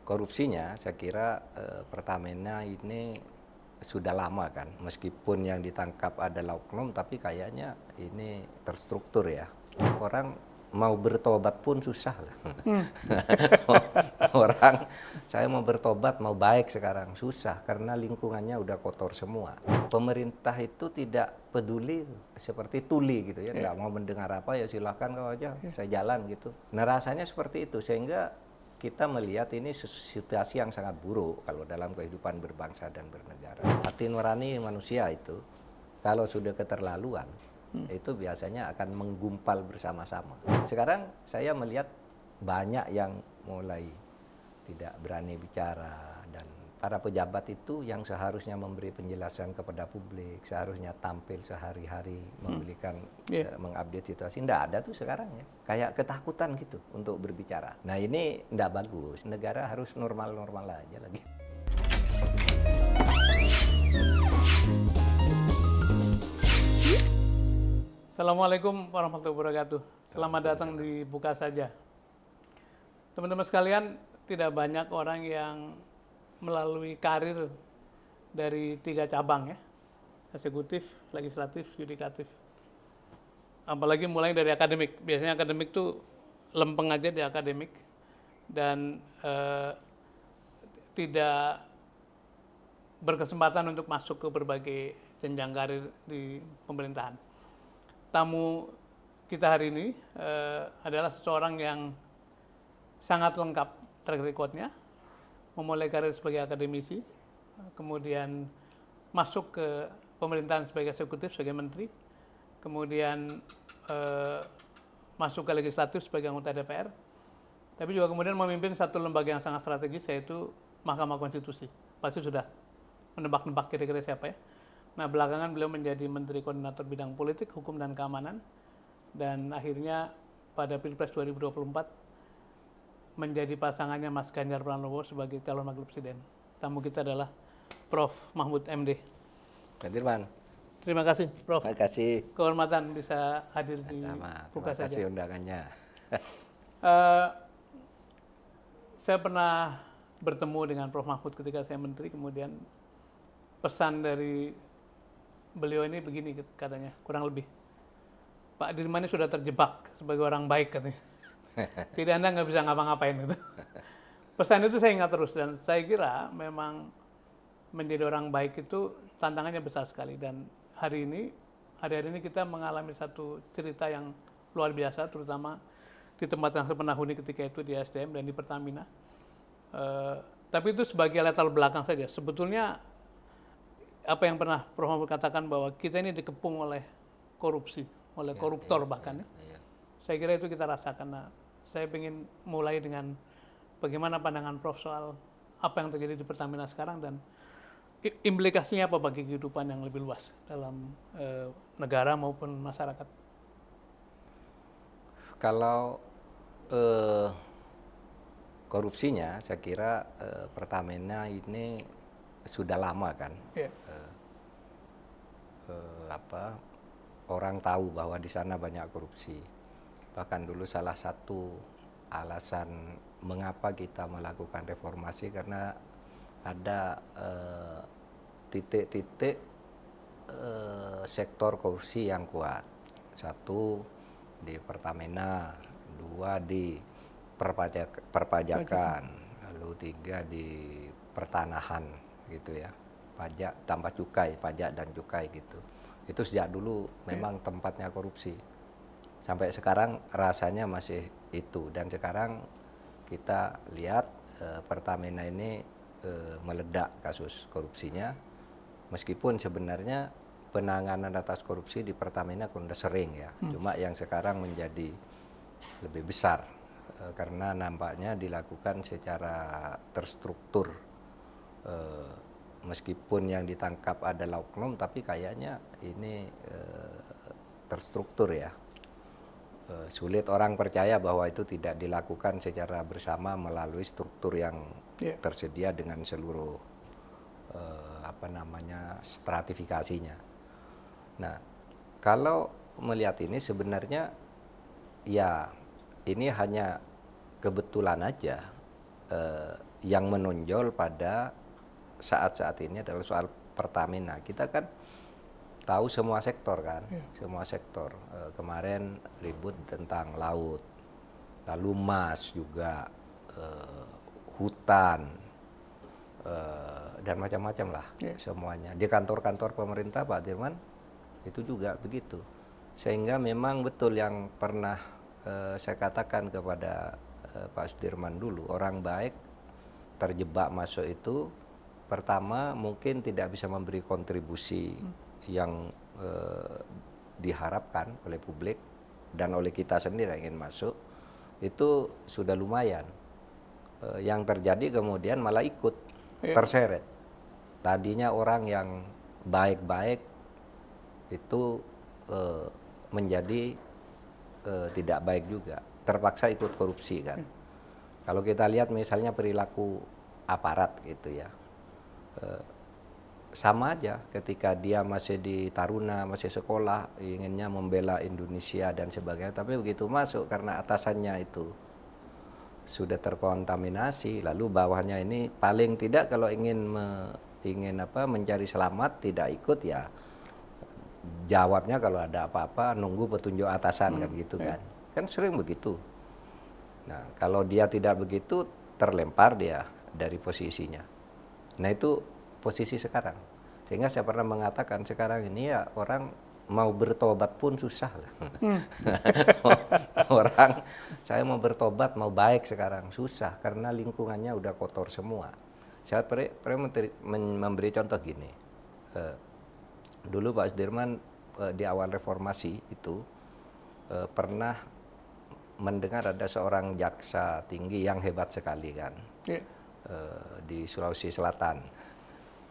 Korupsinya saya kira Pertamina ini sudah lama kan, meskipun yang ditangkap adalah oknum, tapi kayaknya ini terstruktur ya. Orang mau bertobat pun susah. Orang, saya mau bertobat, mau baik sekarang, susah karena lingkungannya udah kotor semua. Pemerintah itu tidak peduli seperti tuli gitu ya, nggak mau mendengar apa ya silakan kau aja, saya jalan gitu. Nah rasanya seperti itu, sehingga kita melihat ini situasi yang sangat buruk kalau dalam kehidupan berbangsa dan bernegara. Hati nurani manusia itu kalau sudah keterlaluan itu biasanya akan menggumpal bersama-sama. Sekarang saya melihat banyak yang mulai tidak berani bicara, dan para pejabat itu yang seharusnya memberi penjelasan kepada publik, seharusnya tampil sehari-hari memberikan mengupdate situasi, tidak ada tuh sekarang ya, kayak ketakutan gitu untuk berbicara. Nah ini tidak bagus, negara harus normal-normal aja lagi. Assalamualaikum warahmatullahi wabarakatuh. Selamat datang di Buka Saja. Teman-teman sekalian, tidak banyak orang yang melalui karir dari 3 cabang ya, eksekutif, legislatif, yudikatif. Apalagi mulai dari akademik. Biasanya akademik tuh lempeng aja di akademik dan tidak berkesempatan untuk masuk ke berbagai jenjang karir di pemerintahan. Tamu kita hari ini adalah seseorang yang sangat lengkap track record-nya, memulai karir sebagai akademisi, kemudian masuk ke pemerintahan sebagai eksekutif, sebagai menteri, kemudian masuk ke legislatif sebagai anggota DPR, tapi juga kemudian memimpin satu lembaga yang sangat strategis, yaitu Mahkamah Konstitusi. Pasti sudah menebak-nebak kira-kira siapa ya. Nah, belakangan beliau menjadi Menteri Koordinator Bidang Politik, Hukum, dan Keamanan, dan akhirnya pada Pilpres 2024 menjadi pasangannya Mas Ganjar Pranowo sebagai calon wakil presiden. Tamu kita adalah Prof. Mahfud MD. Pak Dirman. Terima kasih, Prof. Terima kasih. Kehormatan bisa hadir di Buka Saja. Terima kasih undangannya. Saya pernah bertemu dengan Prof. Mahfud ketika saya menteri, kemudian pesan dari beliau ini begini katanya, kurang lebih. Pak Dirman ini sudah terjebak sebagai orang baik katanya. Tidak, Anda nggak bisa ngapa-ngapain gitu. Pesan itu saya ingat terus, dan saya kira memang menjadi orang baik itu tantangannya besar sekali. Dan hari ini kita mengalami satu cerita yang luar biasa, terutama di tempat yang saya pernah huni ketika itu di SDM dan di Pertamina. Tapi itu sebagai latar belakang saja. Sebetulnya apa yang pernah Prof. Mahfud katakan bahwa kita ini dikepung oleh korupsi, oleh koruptor bahkan ya. Saya kira itu kita rasakan. Nah, saya ingin mulai dengan bagaimana pandangan Prof soal apa yang terjadi di Pertamina sekarang dan implikasinya apa bagi kehidupan yang lebih luas dalam negara maupun masyarakat. Kalau korupsinya, saya kira Pertamina ini sudah lama kan. Orang tahu bahwa di sana banyak korupsi. Bahkan dulu salah satu alasan mengapa kita melakukan reformasi karena ada titik-titik sektor korupsi yang kuat. 1 di Pertamina, 2 di perpajakan, lalu 3 di pertanahan gitu ya. Pajak tambah cukai, pajak dan cukai gitu. Itu sejak dulu memang tempatnya korupsi. Sampai sekarang rasanya masih itu, dan sekarang kita lihat Pertamina ini meledak kasus korupsinya, meskipun sebenarnya penanganan atas korupsi di Pertamina sudah sering ya, cuma yang sekarang menjadi lebih besar karena nampaknya dilakukan secara terstruktur. Meskipun yang ditangkap adalah oknum, tapi kayaknya ini terstruktur ya. Sulit orang percaya bahwa itu tidak dilakukan secara bersama melalui struktur yang tersedia dengan seluruh stratifikasinya. Nah, kalau melihat ini sebenarnya ya ini hanya kebetulan aja yang menonjol pada saat-saat ini adalah soal Pertamina. Kita kan tahu semua sektor kan, semua sektor. Kemarin ribut tentang laut, lalu emas juga, hutan, dan macam-macam lah semuanya. Di kantor-kantor pemerintah Pak Dirman itu juga begitu. Sehingga memang betul yang pernah saya katakan kepada Pak Sudirman dulu, orang baik terjebak masuk itu pertama mungkin tidak bisa memberi kontribusi yang diharapkan oleh publik dan oleh kita sendiri yang ingin masuk, itu sudah lumayan. Yang terjadi kemudian malah ikut terseret. Tadinya orang yang baik-baik itu menjadi tidak baik juga, terpaksa ikut korupsi kan. Kalau kita lihat misalnya perilaku aparat gitu ya, sama aja ketika dia masih di Taruna, masih sekolah, inginnya membela Indonesia dan sebagainya, tapi begitu masuk karena atasannya itu sudah terkontaminasi, lalu bawahnya ini paling tidak kalau ingin mencari selamat tidak ikut ya jawabnya kalau ada apa-apa nunggu petunjuk atasan kan gitu kan. Kan sering begitu. Nah, kalau dia tidak begitu terlempar dia dari posisinya. Nah, itu posisi sekarang. Sehingga saya pernah mengatakan sekarang ini ya orang mau bertobat pun susah. Orang saya mau bertobat, mau baik sekarang susah karena lingkungannya udah kotor semua. Saya pernah memberi contoh gini. Dulu Pak Sudirman di awal reformasi itu pernah mendengar ada seorang jaksa tinggi yang hebat sekali kan, di Sulawesi Selatan,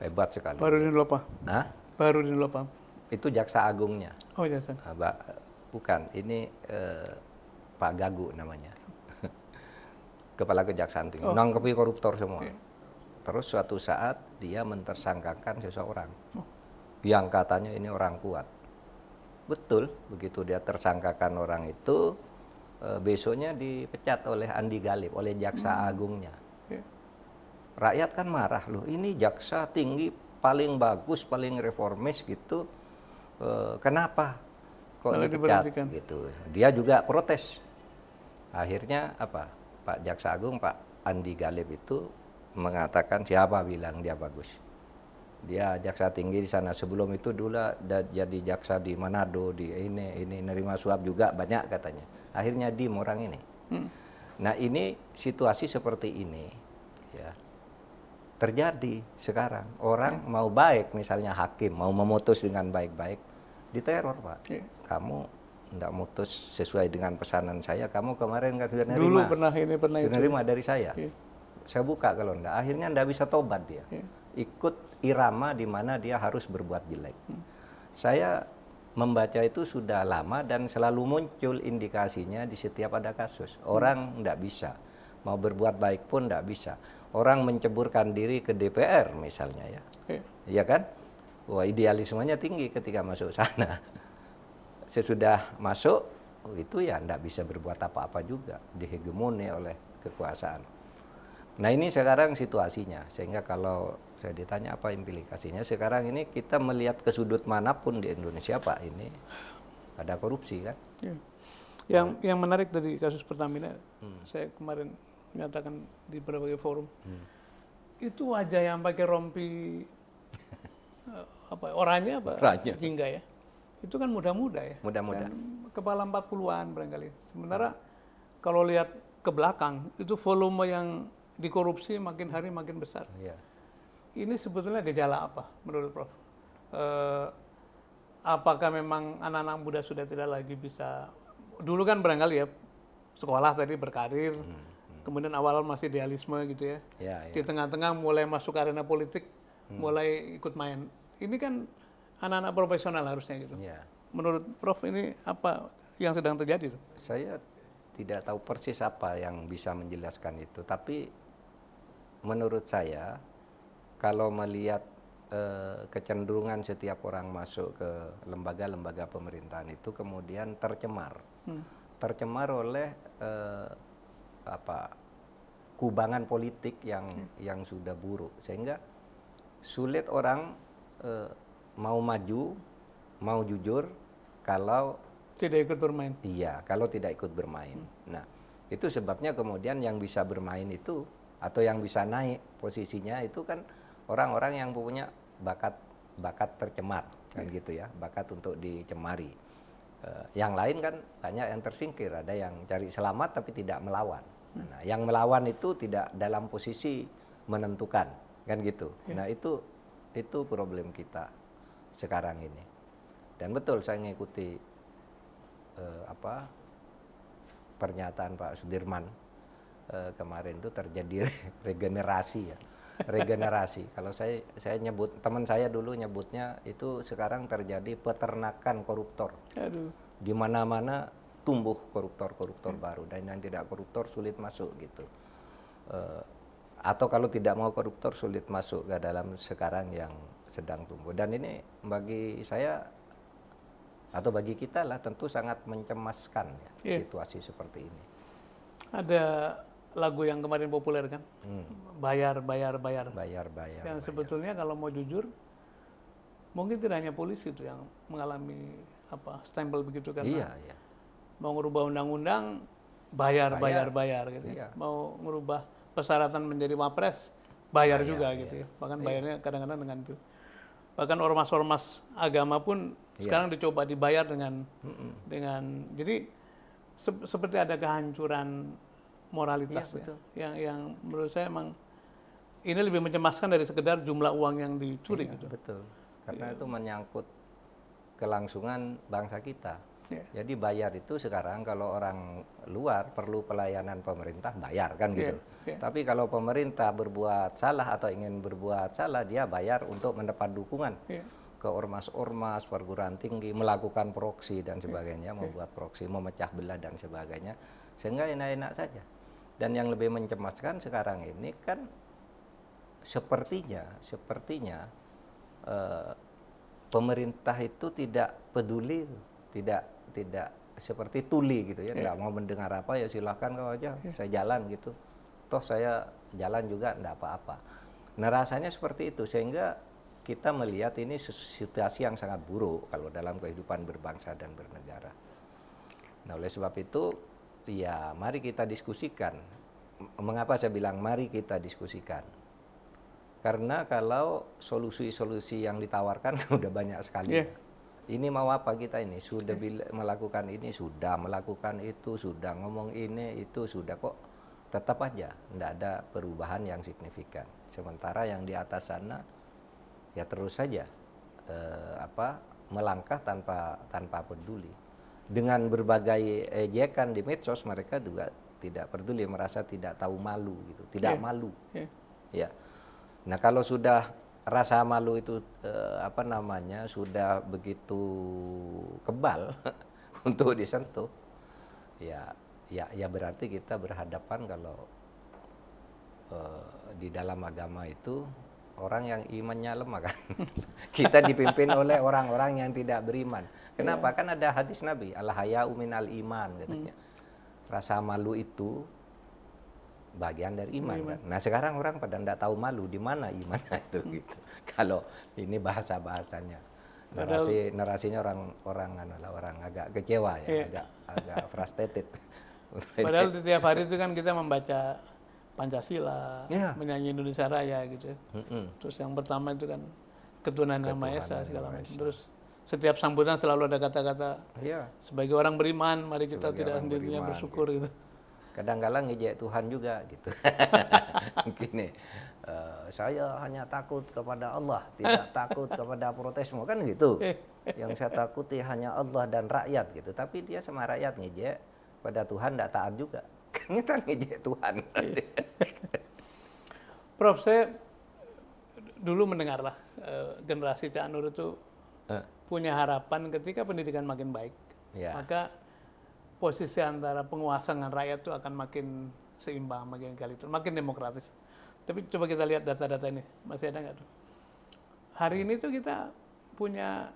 hebat sekali. Baharudin Lopa. Hah? Baharudin Lopa. Itu jaksa agungnya. Oh jaksa. Bukan, ini Pak Gagu namanya, kepala kejaksaan tinggi, nangkepi koruptor semua. Terus suatu saat dia mentersangkakan seseorang yang katanya ini orang kuat. Betul, begitu dia tersangkakan orang itu, besoknya dipecat oleh Andi Galib, oleh jaksa agungnya. Rakyat kan marah, loh ini jaksa tinggi paling bagus, paling reformis gitu, kenapa kok dipecat gitu. Dia juga protes. Akhirnya apa? Pak Jaksa Agung, Pak Andi Galib itu mengatakan siapa bilang dia bagus. Dia jaksa tinggi di sana, sebelum itu dulu jadi jaksa di Manado, di ini nerima suap juga banyak katanya. Akhirnya orang ini. Nah, ini situasi seperti ini ya terjadi sekarang. Orang mau baik, misalnya hakim mau memutus dengan baik-baik, diteror Pak. Kamu tidak mutus sesuai dengan pesanan saya, kamu kemarin kan sudah nerima. Dulu pernah nerima dari saya. Saya buka kalau enggak, akhirnya enggak bisa tobat dia. Ikut irama di mana dia harus berbuat jelek. Saya membaca itu sudah lama dan selalu muncul indikasinya di setiap ada kasus. Orang enggak bisa, mau berbuat baik pun enggak bisa. Orang menceburkan diri ke DPR misalnya ya, ya kan? Wah, idealismenya tinggi ketika masuk sana. Sesudah masuk, itu ya enggak bisa berbuat apa-apa juga, dihegemoni oleh kekuasaan. Nah, ini sekarang situasinya, sehingga kalau saya ditanya apa implikasinya, sekarang ini kita melihat ke sudut manapun di Indonesia Pak, ini ada korupsi kan. Yang menarik dari kasus Pertamina, saya kemarin menyatakan di berbagai forum, itu wajah yang pakai rompi oranye jingga ya, itu kan muda-muda ya, muda-muda, kepala 40-an barangkali. Sementara kalau lihat ke belakang, itu volume yang dikorupsi makin hari makin besar. Ini sebetulnya gejala apa menurut Prof? Apakah memang anak-anak muda sudah tidak lagi bisa, dulu kan barangkali ya sekolah tadi berkarir, kemudian awal masih idealisme gitu ya, di tengah-tengah mulai masuk arena politik, mulai ikut main. Ini kan anak-anak profesional harusnya gitu. Menurut Prof ini apa yang sedang terjadi? Saya tidak tahu persis apa yang bisa menjelaskan itu, tapi menurut saya kalau melihat kecenderungan setiap orang masuk ke lembaga-lembaga pemerintahan itu kemudian tercemar oleh kubangan politik yang sudah buruk, sehingga sulit orang mau maju, mau jujur kalau tidak ikut bermain. iya, kalau tidak ikut bermain. Nah, itu sebabnya kemudian yang bisa bermain itu atau yang bisa naik posisinya itu kan orang-orang yang punya bakat tercemar, kan gitu ya, bakat untuk dicemari. Yang lain kan banyak yang tersingkir, ada yang cari selamat tapi tidak melawan. Nah, yang melawan itu tidak dalam posisi menentukan, kan gitu. Nah, itu problem kita sekarang ini. Dan betul saya mengikuti pernyataan Pak Sudirman kemarin itu terjadi regenerasi ya. Regenerasi. Kalau saya nyebut, teman saya dulu nyebutnya itu sekarang terjadi peternakan koruptor. Aduh. Di mana-mana tumbuh koruptor baru, dan yang tidak koruptor sulit masuk gitu. Atau kalau tidak mau koruptor sulit masuk ke dalam sekarang yang sedang tumbuh. Dan ini bagi saya atau bagi kita lah tentu sangat mencemaskan ya, situasi seperti ini. Ada lagu yang kemarin populer kan, bayar. Yang sebetulnya kalau mau jujur, mungkin tidak hanya polisi itu yang mengalami stempel begitu kan. Iya. Mau ngubah undang-undang, bayar gitu. Iya. Mau ngubah persyaratan menjadi wapres, bayar juga gitu ya. Bahkan bayarnya kadang-kadang dengan itu. Bahkan ormas-ormas agama pun sekarang dicoba dibayar dengan jadi seperti ada kehancuran moralitas yang menurut saya emang ini lebih mencemaskan dari sekedar jumlah uang yang dicuri gitu. Betul. Karena itu menyangkut kelangsungan bangsa kita. Jadi bayar itu sekarang kalau orang luar perlu pelayanan pemerintah bayar kan gitu. Tapi kalau pemerintah berbuat salah atau ingin berbuat salah, dia bayar untuk mendapat dukungan ke ormas-ormas, perguruan tinggi, melakukan proksi dan sebagainya, membuat proksi, memecah belah dan sebagainya, sehingga enak-enak saja. Dan yang lebih mencemaskan sekarang ini kan sepertinya pemerintah itu tidak peduli, tidak seperti tuli gitu ya, nggak mau mendengar apa ya silahkan kau aja, saya jalan gitu, toh saya jalan juga nggak apa-apa. Nah rasanya seperti itu, sehingga kita melihat ini situasi yang sangat buruk kalau dalam kehidupan berbangsa dan bernegara. Nah oleh sebab itu ya mari kita diskusikan. Mengapa saya bilang mari kita diskusikan? Karena kalau solusi-solusi yang ditawarkan udah banyak sekali. Ini mau apa kita ini? Sudah melakukan ini, sudah melakukan itu, sudah ngomong ini, itu sudah, kok tetap aja tidak ada perubahan yang signifikan. Sementara yang di atas sana ya terus saja melangkah tanpa peduli. Dengan berbagai ejekan di medsos mereka juga tidak peduli, merasa tidak tahu malu gitu, tidak malu. Ya. Nah, kalau sudah rasa malu itu sudah begitu kebal untuk disentuh, ya berarti kita berhadapan kalau di dalam agama itu orang yang imannya lemah kan. Kita dipimpin oleh orang-orang yang tidak beriman. Kenapa? Kan ada hadis Nabi, al-haya'u minal iman katanya. Rasa malu itu bagian dari iman. Kan? Nah sekarang orang pada tidak tahu malu, di mana iman itu gitu. Kalau ini bahasanya, narasinya orang agak kecewa ya, agak frustrated. Padahal tiap hari itu kan kita membaca Pancasila, menyanyi Indonesia Raya gitu. Terus yang pertama itu kan ketuhanan Yang Maha Esa segala macam. Terus setiap sambutan selalu ada kata-kata sebagai orang beriman, mari kita tidak hentinya bersyukur gitu. Kadang-kadang ngejek Tuhan juga gitu. Gini, saya hanya takut kepada Allah, tidak takut kepada protesme kan gitu. Yang saya takuti hanya Allah dan rakyat gitu. Tapi dia sama rakyat ngejek, pada Tuhan tidak taat juga. Kan kita ngejek Tuhan. Prof, saya dulu mendengarlah generasi Cak Nur itu punya harapan ketika pendidikan makin baik, maka posisi antara penguasa dengan rakyat itu akan makin seimbang, makin egaliter, makin demokratis. Tapi coba kita lihat data-data ini, masih ada nggak tuh? Hari ini tuh kita punya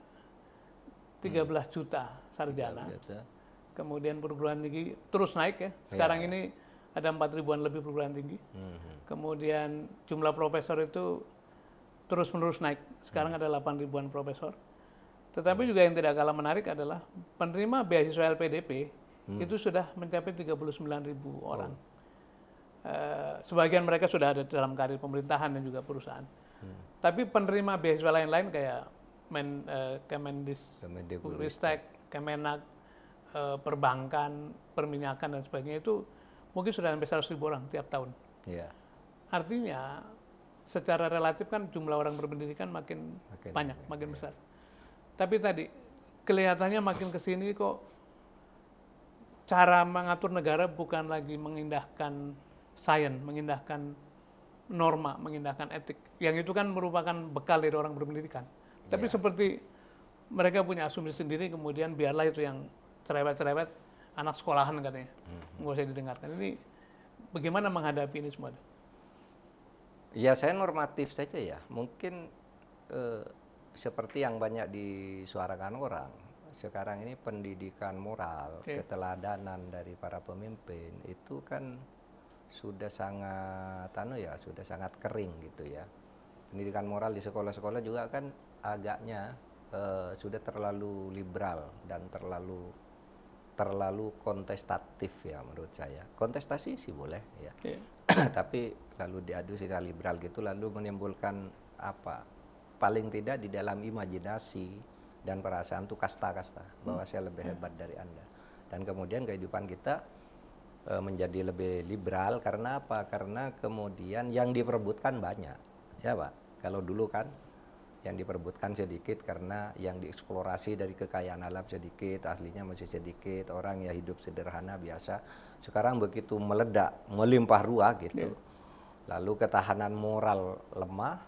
13 juta sarjana, kemudian perguruan tinggi terus naik ya. Sekarang ini ada 4.000-an lebih perguruan tinggi. Kemudian jumlah profesor itu terus-menerus naik. Sekarang ada 8.000-an profesor. Tetapi juga yang tidak kalah menarik adalah penerima beasiswa LPDP itu sudah mencapai 39.000 orang. Sebagian mereka sudah ada dalam karir pemerintahan dan juga perusahaan. Tapi penerima beasiswa lain-lain kayak Kemendikbudristek, Kemenak, perbankan, perminyakan dan sebagainya itu mungkin sudah sampai 100.000 orang tiap tahun. Yeah. Artinya secara relatif kan jumlah orang berpendidikan makin banyak, makin besar. Tapi tadi kelihatannya makin ke sini kok cara mengatur negara bukan lagi mengindahkan sains, mengindahkan norma, mengindahkan etik. Yang itu kan merupakan bekal dari orang berpendidikan. Tapi seperti mereka punya asumsi sendiri, kemudian biarlah itu yang cerewet-cerewet, anak sekolahan katanya. Nggak usah didengarkan. Ini bagaimana menghadapi ini semua? Ya saya normatif saja ya. Mungkin seperti yang banyak disuarakan orang. Sekarang ini pendidikan moral, keteladanan dari para pemimpin itu kan sudah sangat sudah sangat kering gitu ya. Pendidikan moral di sekolah-sekolah juga kan agaknya sudah terlalu liberal dan terlalu kontestatif ya menurut saya. Kontestasi sih boleh ya. Tapi lalu diadu secara liberal gitu lalu menimbulkan paling tidak di dalam imajinasi dan perasaan itu kasta-kasta bahwa saya lebih hebat dari Anda. Dan kemudian kehidupan kita menjadi lebih liberal karena apa? Karena kemudian yang diperebutkan banyak. Ya, Pak. Kalau dulu kan yang diperebutkan sedikit karena yang dieksplorasi dari kekayaan alam sedikit, aslinya masih sedikit, orang ya hidup sederhana biasa. Sekarang begitu meledak, melimpah ruah gitu. Lalu ketahanan moral lemah,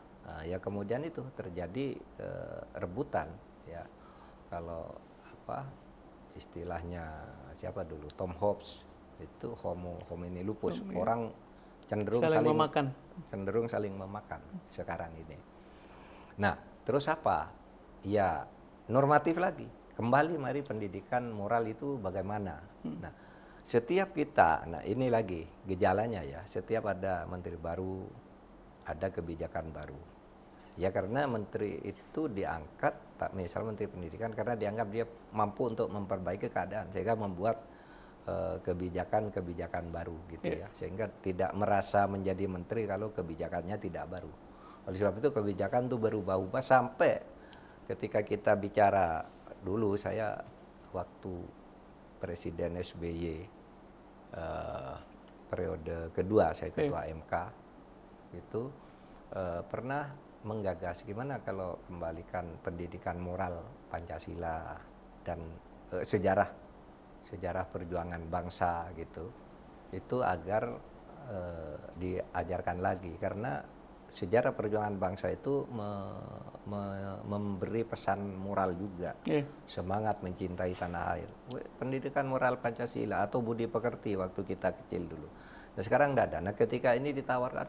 ya kemudian itu terjadi rebutan ya. Kalau istilahnya siapa dulu, Tom Hobbes itu homo homini lupus, orang cenderung saling memakan sekarang ini. Nah terus apa ya, normatif lagi kembali, mari pendidikan moral itu bagaimana. Nah setiap kita, nah ini lagi gejalanya ya, setiap ada menteri baru ada kebijakan baru. Ya karena menteri itu diangkat, misal menteri pendidikan, karena dianggap dia mampu untuk memperbaiki keadaan, sehingga membuat kebijakan-kebijakan baru gitu ya. Sehingga tidak merasa menjadi menteri kalau kebijakannya tidak baru. Oleh sebab itu kebijakan itu berubah-ubah sampai ketika kita bicara dulu, saya waktu Presiden SBY periode kedua, saya ketua MK itu pernah menggagas gimana kalau kembalikan pendidikan moral Pancasila dan sejarah perjuangan bangsa gitu, itu agar diajarkan lagi, karena sejarah perjuangan bangsa itu memberi pesan moral juga, semangat mencintai tanah air, pendidikan moral Pancasila atau budi pekerti waktu kita kecil dulu. Nah sekarang tidak ada. Nah ketika ini ditawarkan,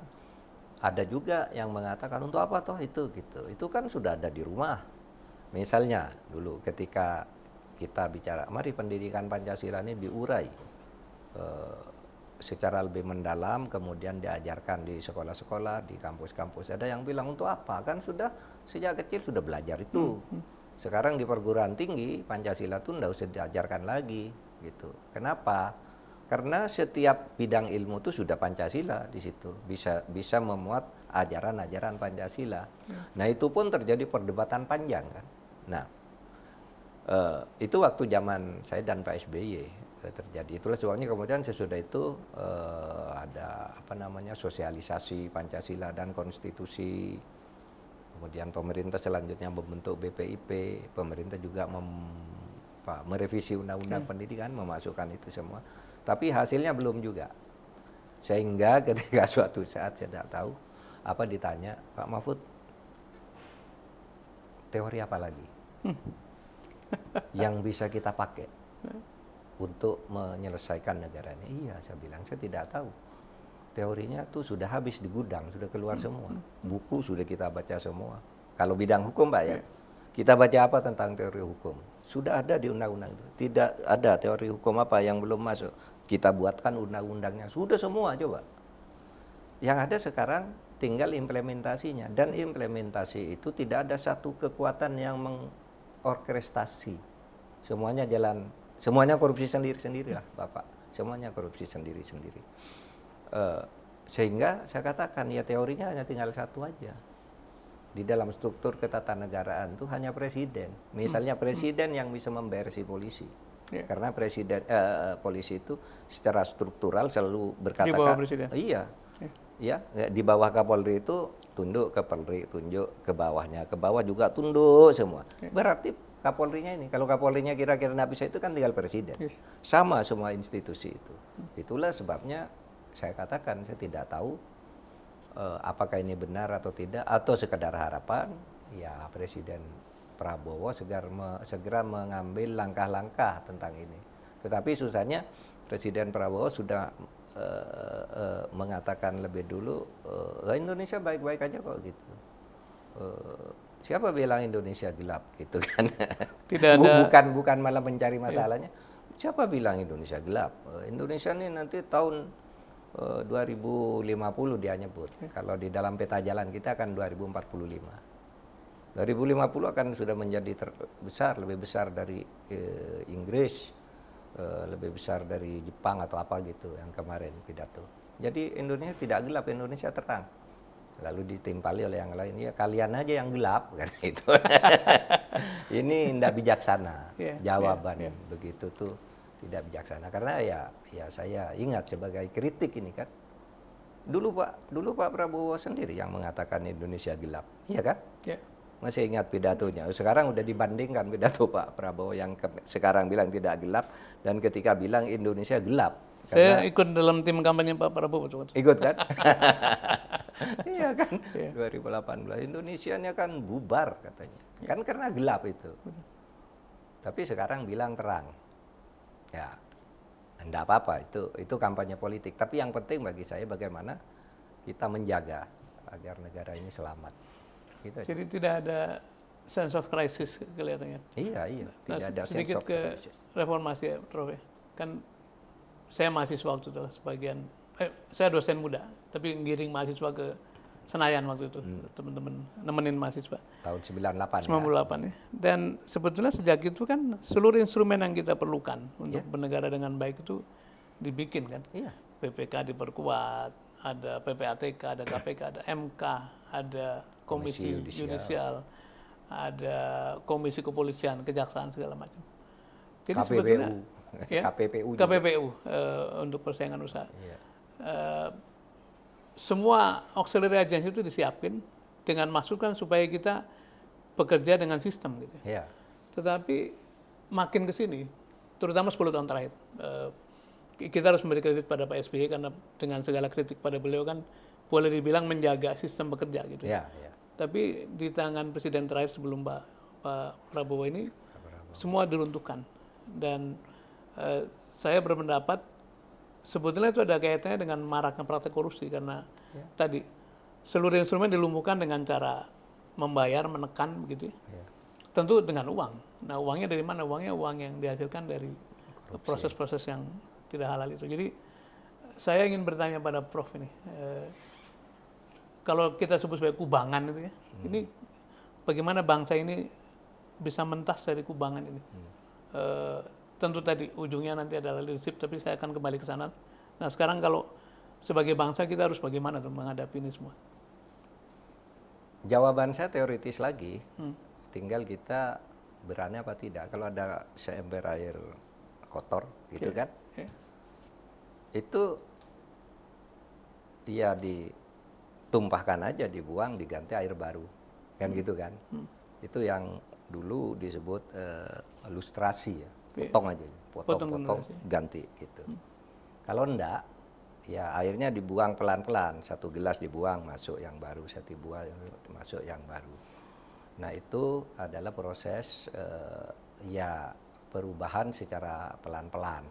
ada juga yang mengatakan untuk apa toh itu gitu. Itu kan sudah ada di rumah. Misalnya dulu ketika kita bicara, mari pendidikan Pancasila ini diurai secara lebih mendalam, kemudian diajarkan di sekolah-sekolah, di kampus-kampus. Ada yang bilang untuk apa? Kan sudah sejak kecil sudah belajar itu. Sekarang di perguruan tinggi Pancasila itu tidak usah diajarkan lagi gitu. Kenapa? Karena setiap bidang ilmu itu sudah Pancasila di situ, bisa memuat ajaran-ajaran Pancasila. Nah itu pun terjadi perdebatan panjang kan. Nah itu waktu zaman saya dan Pak SBY terjadi. Itulah sebabnya kemudian sesudah itu ada sosialisasi Pancasila dan konstitusi. Kemudian pemerintah selanjutnya membentuk BPIP, pemerintah juga merevisi undang-undang pendidikan, memasukkan itu semua. Tapi hasilnya belum juga. Sehingga ketika suatu saat saya tidak tahu apa ditanya, Pak Mahfud, teori apa lagi yang bisa kita pakai untuk menyelesaikan negara ini? Iya, saya bilang, saya tidak tahu. Teorinya tuh sudah habis di gudang, sudah keluar semua. Buku sudah kita baca semua. Kalau bidang hukum Pak ya, kita baca apa tentang teori hukum? Sudah ada di undang-undang itu. Tidak ada teori hukum apa yang belum masuk. Kita buatkan undang-undangnya. Sudah semua coba. Yang ada sekarang tinggal implementasinya. Dan implementasi itu tidak ada satu kekuatan yang mengorkestrasi. Semuanya jalan, semuanya korupsi sendiri-sendiri lah Bapak. Semuanya korupsi sendiri-sendiri. Sehingga saya katakan ya teorinya hanya tinggal satu aja. Di dalam struktur ketatanegaraan itu hanya presiden. Misalnya presiden yang bisa membersih polisi. Karena presiden polisi itu secara struktural selalu berkata di bawah presiden. Iya. Ya, di bawah Kapolri itu tunduk ke Polri, tunjuk ke bawahnya, ke bawah juga tunduk semua. Berarti Kapolrinya ini, kalau Kapolrinya kira-kira nggak bisa itu kan tinggal presiden. Sama semua institusi itu. Itulah sebabnya saya katakan saya tidak tahu apakah ini benar atau tidak, atau sekedar harapan ya Presiden Prabowo segera mengambil langkah-langkah tentang ini. Tetapi susahnya Presiden Prabowo sudah mengatakan lebih dulu Indonesia baik-baik aja kok gitu. Siapa bilang Indonesia gelap gitu kan? Tidak ada. Bukan malah mencari masalahnya. Siapa bilang Indonesia gelap? Indonesia ini nanti tahun 2050 dia nyebut. Kalau di dalam peta jalan kita akan 2045. 2050 akan sudah menjadi lebih besar dari Inggris, lebih besar dari Jepang atau apa gitu yang kemarin pidato. Jadi Indonesia tidak gelap, Indonesia terang. Lalu ditimpali oleh yang lain, ya kalian aja yang gelap kan itu. Ini tidak bijaksana jawaban begitu tuh. Tidak bijaksana karena ya saya ingat sebagai kritik ini kan dulu Pak Prabowo sendiri yang mengatakan Indonesia gelap, iya kan? Masih ingat pidatonya. Sekarang udah dibandingkan pidato Pak Prabowo yang sekarang bilang tidak gelap dan ketika bilang Indonesia gelap. Saya ikut dalam tim kampanye Pak Prabowo. Ikut kan? Iya kan? 2018 Indonesianya kan bubar katanya. Kan karena gelap itu. Tapi sekarang bilang terang. Ya, enggak apa-apa, itu kampanye politik. Tapi yang penting bagi saya bagaimana kita menjaga agar negara ini selamat. Gitu. Jadi tidak ada sense of crisis kelihatannya. Iya. Tidak ada sedikit sense of ke crisis. reformasi ya, Prof. Kan saya mahasiswa waktu itu sebagian, saya dosen muda, tapi ngiring mahasiswa ke Senayan waktu itu, teman-teman nemenin mahasiswa. Tahun 98 ya. Dan sebetulnya sejak itu kan seluruh instrumen yang kita perlukan untuk bernegara dengan baik itu dibikin kan. PPK diperkuat, ada PPATK, ada KPK, ada MK, ada Komisi Yudisial, ada Komisi Kepolisian, Kejaksaan segala macam. Jadi KPPU untuk persaingan usaha. Semua auxiliary agency itu disiapin dengan masukan supaya kita bekerja dengan sistem gitu. Tetapi makin ke sini, terutama 10 tahun terakhir, kita harus memberi kredit pada Pak SBY karena dengan segala kritik pada beliau kan boleh dibilang menjaga sistem bekerja gitu. Tapi di tangan presiden terakhir sebelum Pak Prabowo ini semua diruntuhkan. Dan saya berpendapat sebetulnya itu ada kaitannya dengan maraknya praktek korupsi karena tadi seluruh instrumen dilumpuhkan dengan cara membayar, menekan begitu. Tentu dengan uang. Nah, uangnya dari mana? Uangnya uang yang dihasilkan dari proses-proses yang tidak halal itu. Jadi saya ingin bertanya pada Prof ini, kalau kita sebut sebagai kubangan itu ya, ini bagaimana bangsa ini bisa mentas dari kubangan ini? Tentu tadi ujungnya nanti adalah leadership, tapi saya akan kembali ke sana. Nah sekarang kalau sebagai bangsa kita harus bagaimana tuh menghadapi ini semua? Jawaban saya teoritis lagi, tinggal kita berani apa tidak. Kalau ada seember air kotor gitu kan, itu ya ditumpahkan aja, dibuang, diganti air baru, kan gitu kan. Itu yang dulu disebut lustrasi ya. Potong aja, potong ganti gitu. Kalau enggak, ya airnya dibuang pelan-pelan, satu gelas dibuang, masuk yang baru, satu buang masuk yang baru. Nah itu adalah proses ya perubahan secara pelan-pelan,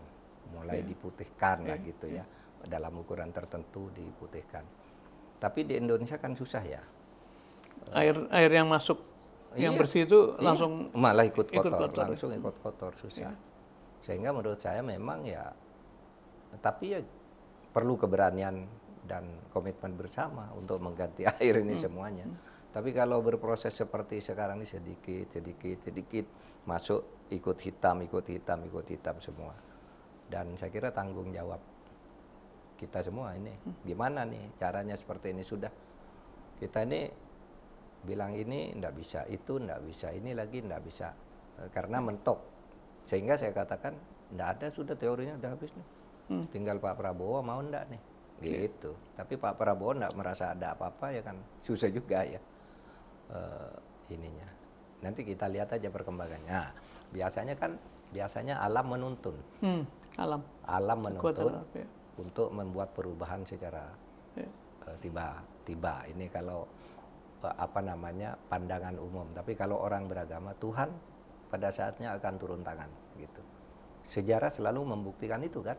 mulai diputihkan lah gitu ya, dalam ukuran tertentu diputihkan. Tapi di Indonesia kan susah ya. Air yang masuk Yang Iya, bersih itu iya. langsung Malah ikut ikut kotor, kotor. langsung ikut kotor, susah. Iya. Sehingga menurut saya memang ya, tapi ya perlu keberanian dan komitmen bersama untuk mengganti air ini semuanya. Tapi kalau berproses seperti sekarang ini sedikit masuk ikut hitam semua. Dan saya kira tanggung jawab kita semua ini, gimana nih caranya seperti ini. Sudah kita ini bilang ini enggak bisa, itu enggak bisa, ini lagi enggak bisa, karena mentok. Sehingga saya katakan enggak ada, sudah teorinya udah habis nih. Tinggal Pak Prabowo mau enggak nih, gitu. Tapi Pak Prabowo enggak merasa ada apa-apa ya kan, susah juga ya ininya. Nanti kita lihat aja perkembangannya. Nah, biasanya alam menuntun. Alam menuntun untuk membuat perubahan secara tiba-tiba. Ini kalau pandangan umum. Tapi kalau orang beragama, Tuhan pada saatnya akan turun tangan gitu. Sejarah selalu membuktikan itu kan.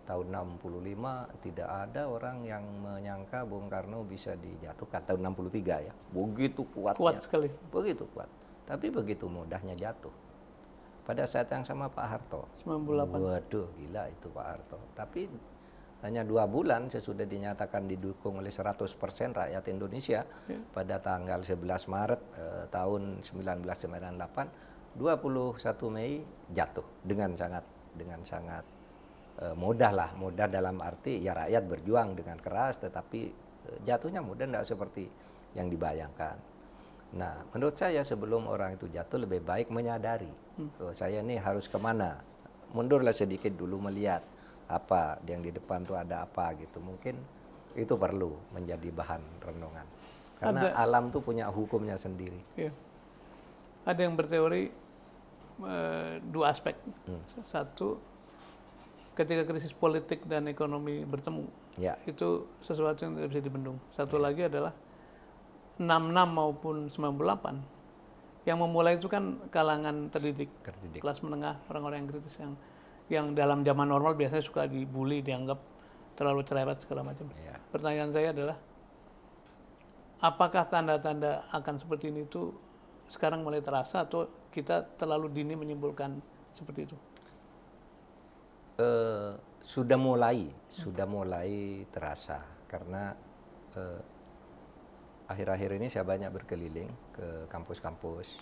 Tahun 65 tidak ada orang yang menyangka Bung Karno bisa dijatuhkan. Tahun 63 ya, begitu kuatnya. Kuat sekali. Begitu kuat. Tapi begitu mudahnya jatuh. Pada saat yang sama Pak Harto. 98. Waduh, gila itu Pak Harto. Tapi hanya 2 bulan sesudah dinyatakan didukung oleh 100% rakyat Indonesia pada tanggal 11 Maret tahun 1998, 21 Mei jatuh dengan sangat mudah dalam arti ya rakyat berjuang dengan keras, tetapi jatuhnya mudah, tidak seperti yang dibayangkan. Nah, menurut saya sebelum orang itu jatuh lebih baik menyadari saya ini harus kemana, mundurlah sedikit dulu melihat apa yang di depan tuh ada apa gitu. Mungkin itu perlu menjadi bahan renungan karena alam tuh punya hukumnya sendiri. Ada yang berteori 2 aspek. Satu, ketika krisis politik dan ekonomi bertemu, itu sesuatu yang tidak bisa dibendung. Satu lagi adalah 66 maupun 98 yang memulai itu kan kalangan terdidik. Kelas menengah, orang-orang yang kritis, yang dalam zaman normal biasanya suka dibully, dianggap terlalu cerewet segala macam. Pertanyaan saya adalah, apakah tanda-tanda akan seperti ini itu sekarang mulai terasa atau kita terlalu dini menyimpulkan seperti itu? Sudah mulai terasa karena akhir-akhir ini saya banyak berkeliling ke kampus-kampus.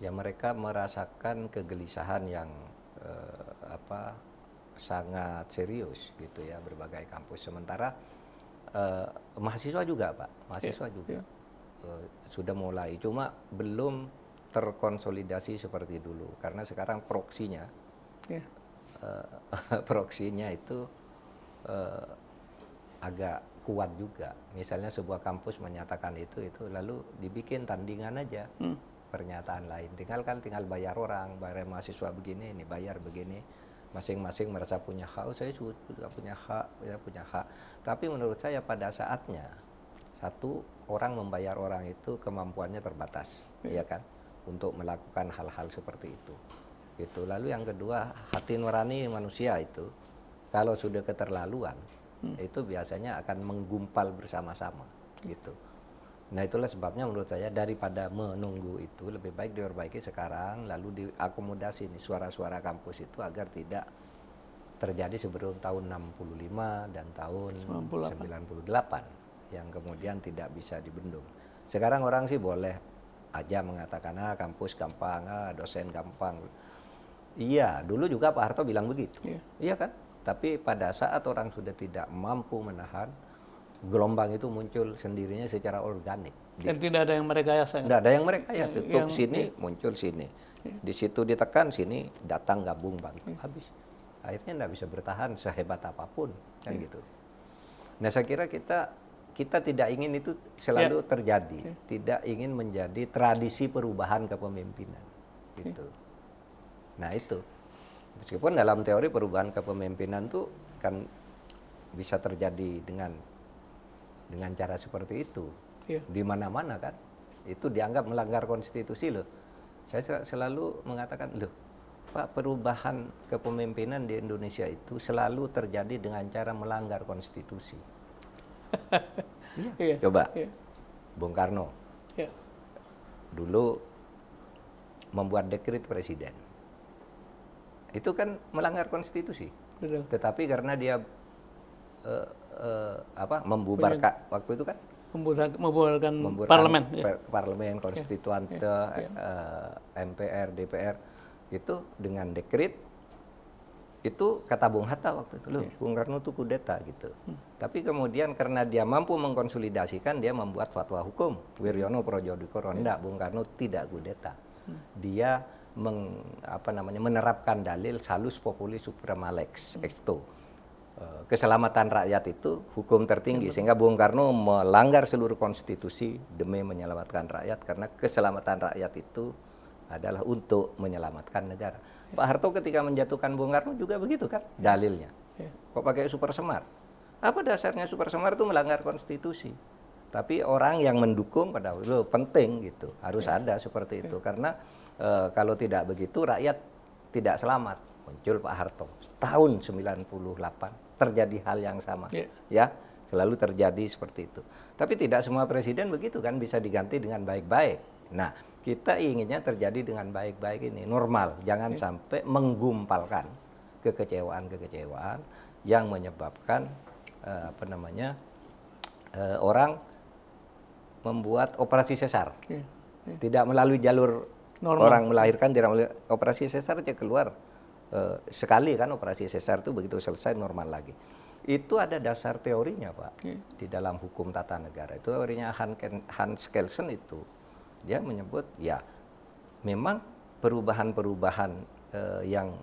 Ya mereka merasakan kegelisahan yang sangat serius gitu ya, berbagai kampus. Sementara mahasiswa juga Pak, sudah mulai, cuma belum terkonsolidasi seperti dulu karena sekarang proksinya itu agak kuat juga. Misalnya sebuah kampus menyatakan itu lalu dibikin tandingan aja, pernyataan lain. Tinggal bayar orang, bayar mahasiswa begini, ini bayar begini. Masing-masing merasa punya hak. Saya juga punya hak, saya punya hak. Tapi menurut saya pada saatnya, satu, orang membayar orang itu kemampuannya terbatas, ya kan, untuk melakukan hal-hal seperti itu. Gitu. Lalu yang kedua, hati nurani manusia itu kalau sudah keterlaluan itu biasanya akan menggumpal bersama-sama gitu. Nah, itulah sebabnya menurut saya daripada menunggu itu lebih baik diperbaiki sekarang, lalu diakomodasi nih suara-suara kampus itu agar tidak terjadi sebelum tahun 65 dan tahun 98 yang kemudian tidak bisa dibendung. Sekarang orang sih boleh aja mengatakan kampus gampang, dosen gampang. Iya, dulu juga Pak Harto bilang begitu. Iya kan? Tapi pada saat orang sudah tidak mampu menahan, gelombang itu muncul sendirinya secara organik. Dan tidak ada yang merekayasa. Tidak ada yang merekayasa. Tutup sini, muncul sini. Di situ ditekan, sini datang gabung bantu. Habis. Akhirnya tidak bisa bertahan sehebat apapun, kan gitu. Nah, saya kira kita tidak ingin itu selalu terjadi. Tidak ingin menjadi tradisi perubahan kepemimpinan. Gitu. Nah, itu. Meskipun dalam teori perubahan kepemimpinan itu kan bisa terjadi dengan cara seperti itu. Di mana-mana kan. Itu dianggap melanggar konstitusi loh. Saya selalu mengatakan, loh, Pak, perubahan kepemimpinan di Indonesia itu selalu terjadi dengan cara melanggar konstitusi. Coba, Bung Karno. dulu membuat dekret presiden. Itu kan melanggar konstitusi. Betul. Tetapi karena dia membubarkan waktu itu kan Membubarkan parlemen, parlemen, konstituante, MPR, DPR itu dengan dekret itu kata Bung Hatta waktu itu, loh, Bung Karno itu kudeta gitu. Tapi kemudian karena dia mampu mengkonsolidasikan, dia membuat fatwa hukum. Wiryono Projodikoro, enggak, Bung Karno tidak kudeta. Dia menerapkan dalil salus populi suprema lex exto. Keselamatan rakyat itu hukum tertinggi, sehingga Bung Karno melanggar seluruh konstitusi demi menyelamatkan rakyat, karena keselamatan rakyat itu adalah untuk menyelamatkan negara. Pak Harto ketika menjatuhkan Bung Karno juga begitu kan dalilnya. Kok pakai super semar? Apa dasarnya super semar itu melanggar konstitusi? Tapi orang yang mendukung pada itu penting gitu, harus ada seperti itu, karena kalau tidak begitu rakyat tidak selamat. Muncul Pak Harto tahun 98 terjadi hal yang sama, ya selalu terjadi seperti itu. Tapi tidak semua presiden begitu kan, bisa diganti dengan baik-baik. Nah, kita inginnya terjadi dengan baik-baik ini, normal, jangan sampai menggumpalkan kekecewaan-kekecewaan yang menyebabkan orang membuat operasi sesar, tidak melalui jalur normal. Orang melahirkan tidak melalui operasi sesar aja keluar. Sekali kan operasi sesar itu begitu selesai normal lagi. Itu ada dasar teorinya Pak di dalam hukum tata negara. Itu teorinya Hans Kelsen itu. Dia menyebut ya memang perubahan-perubahan yang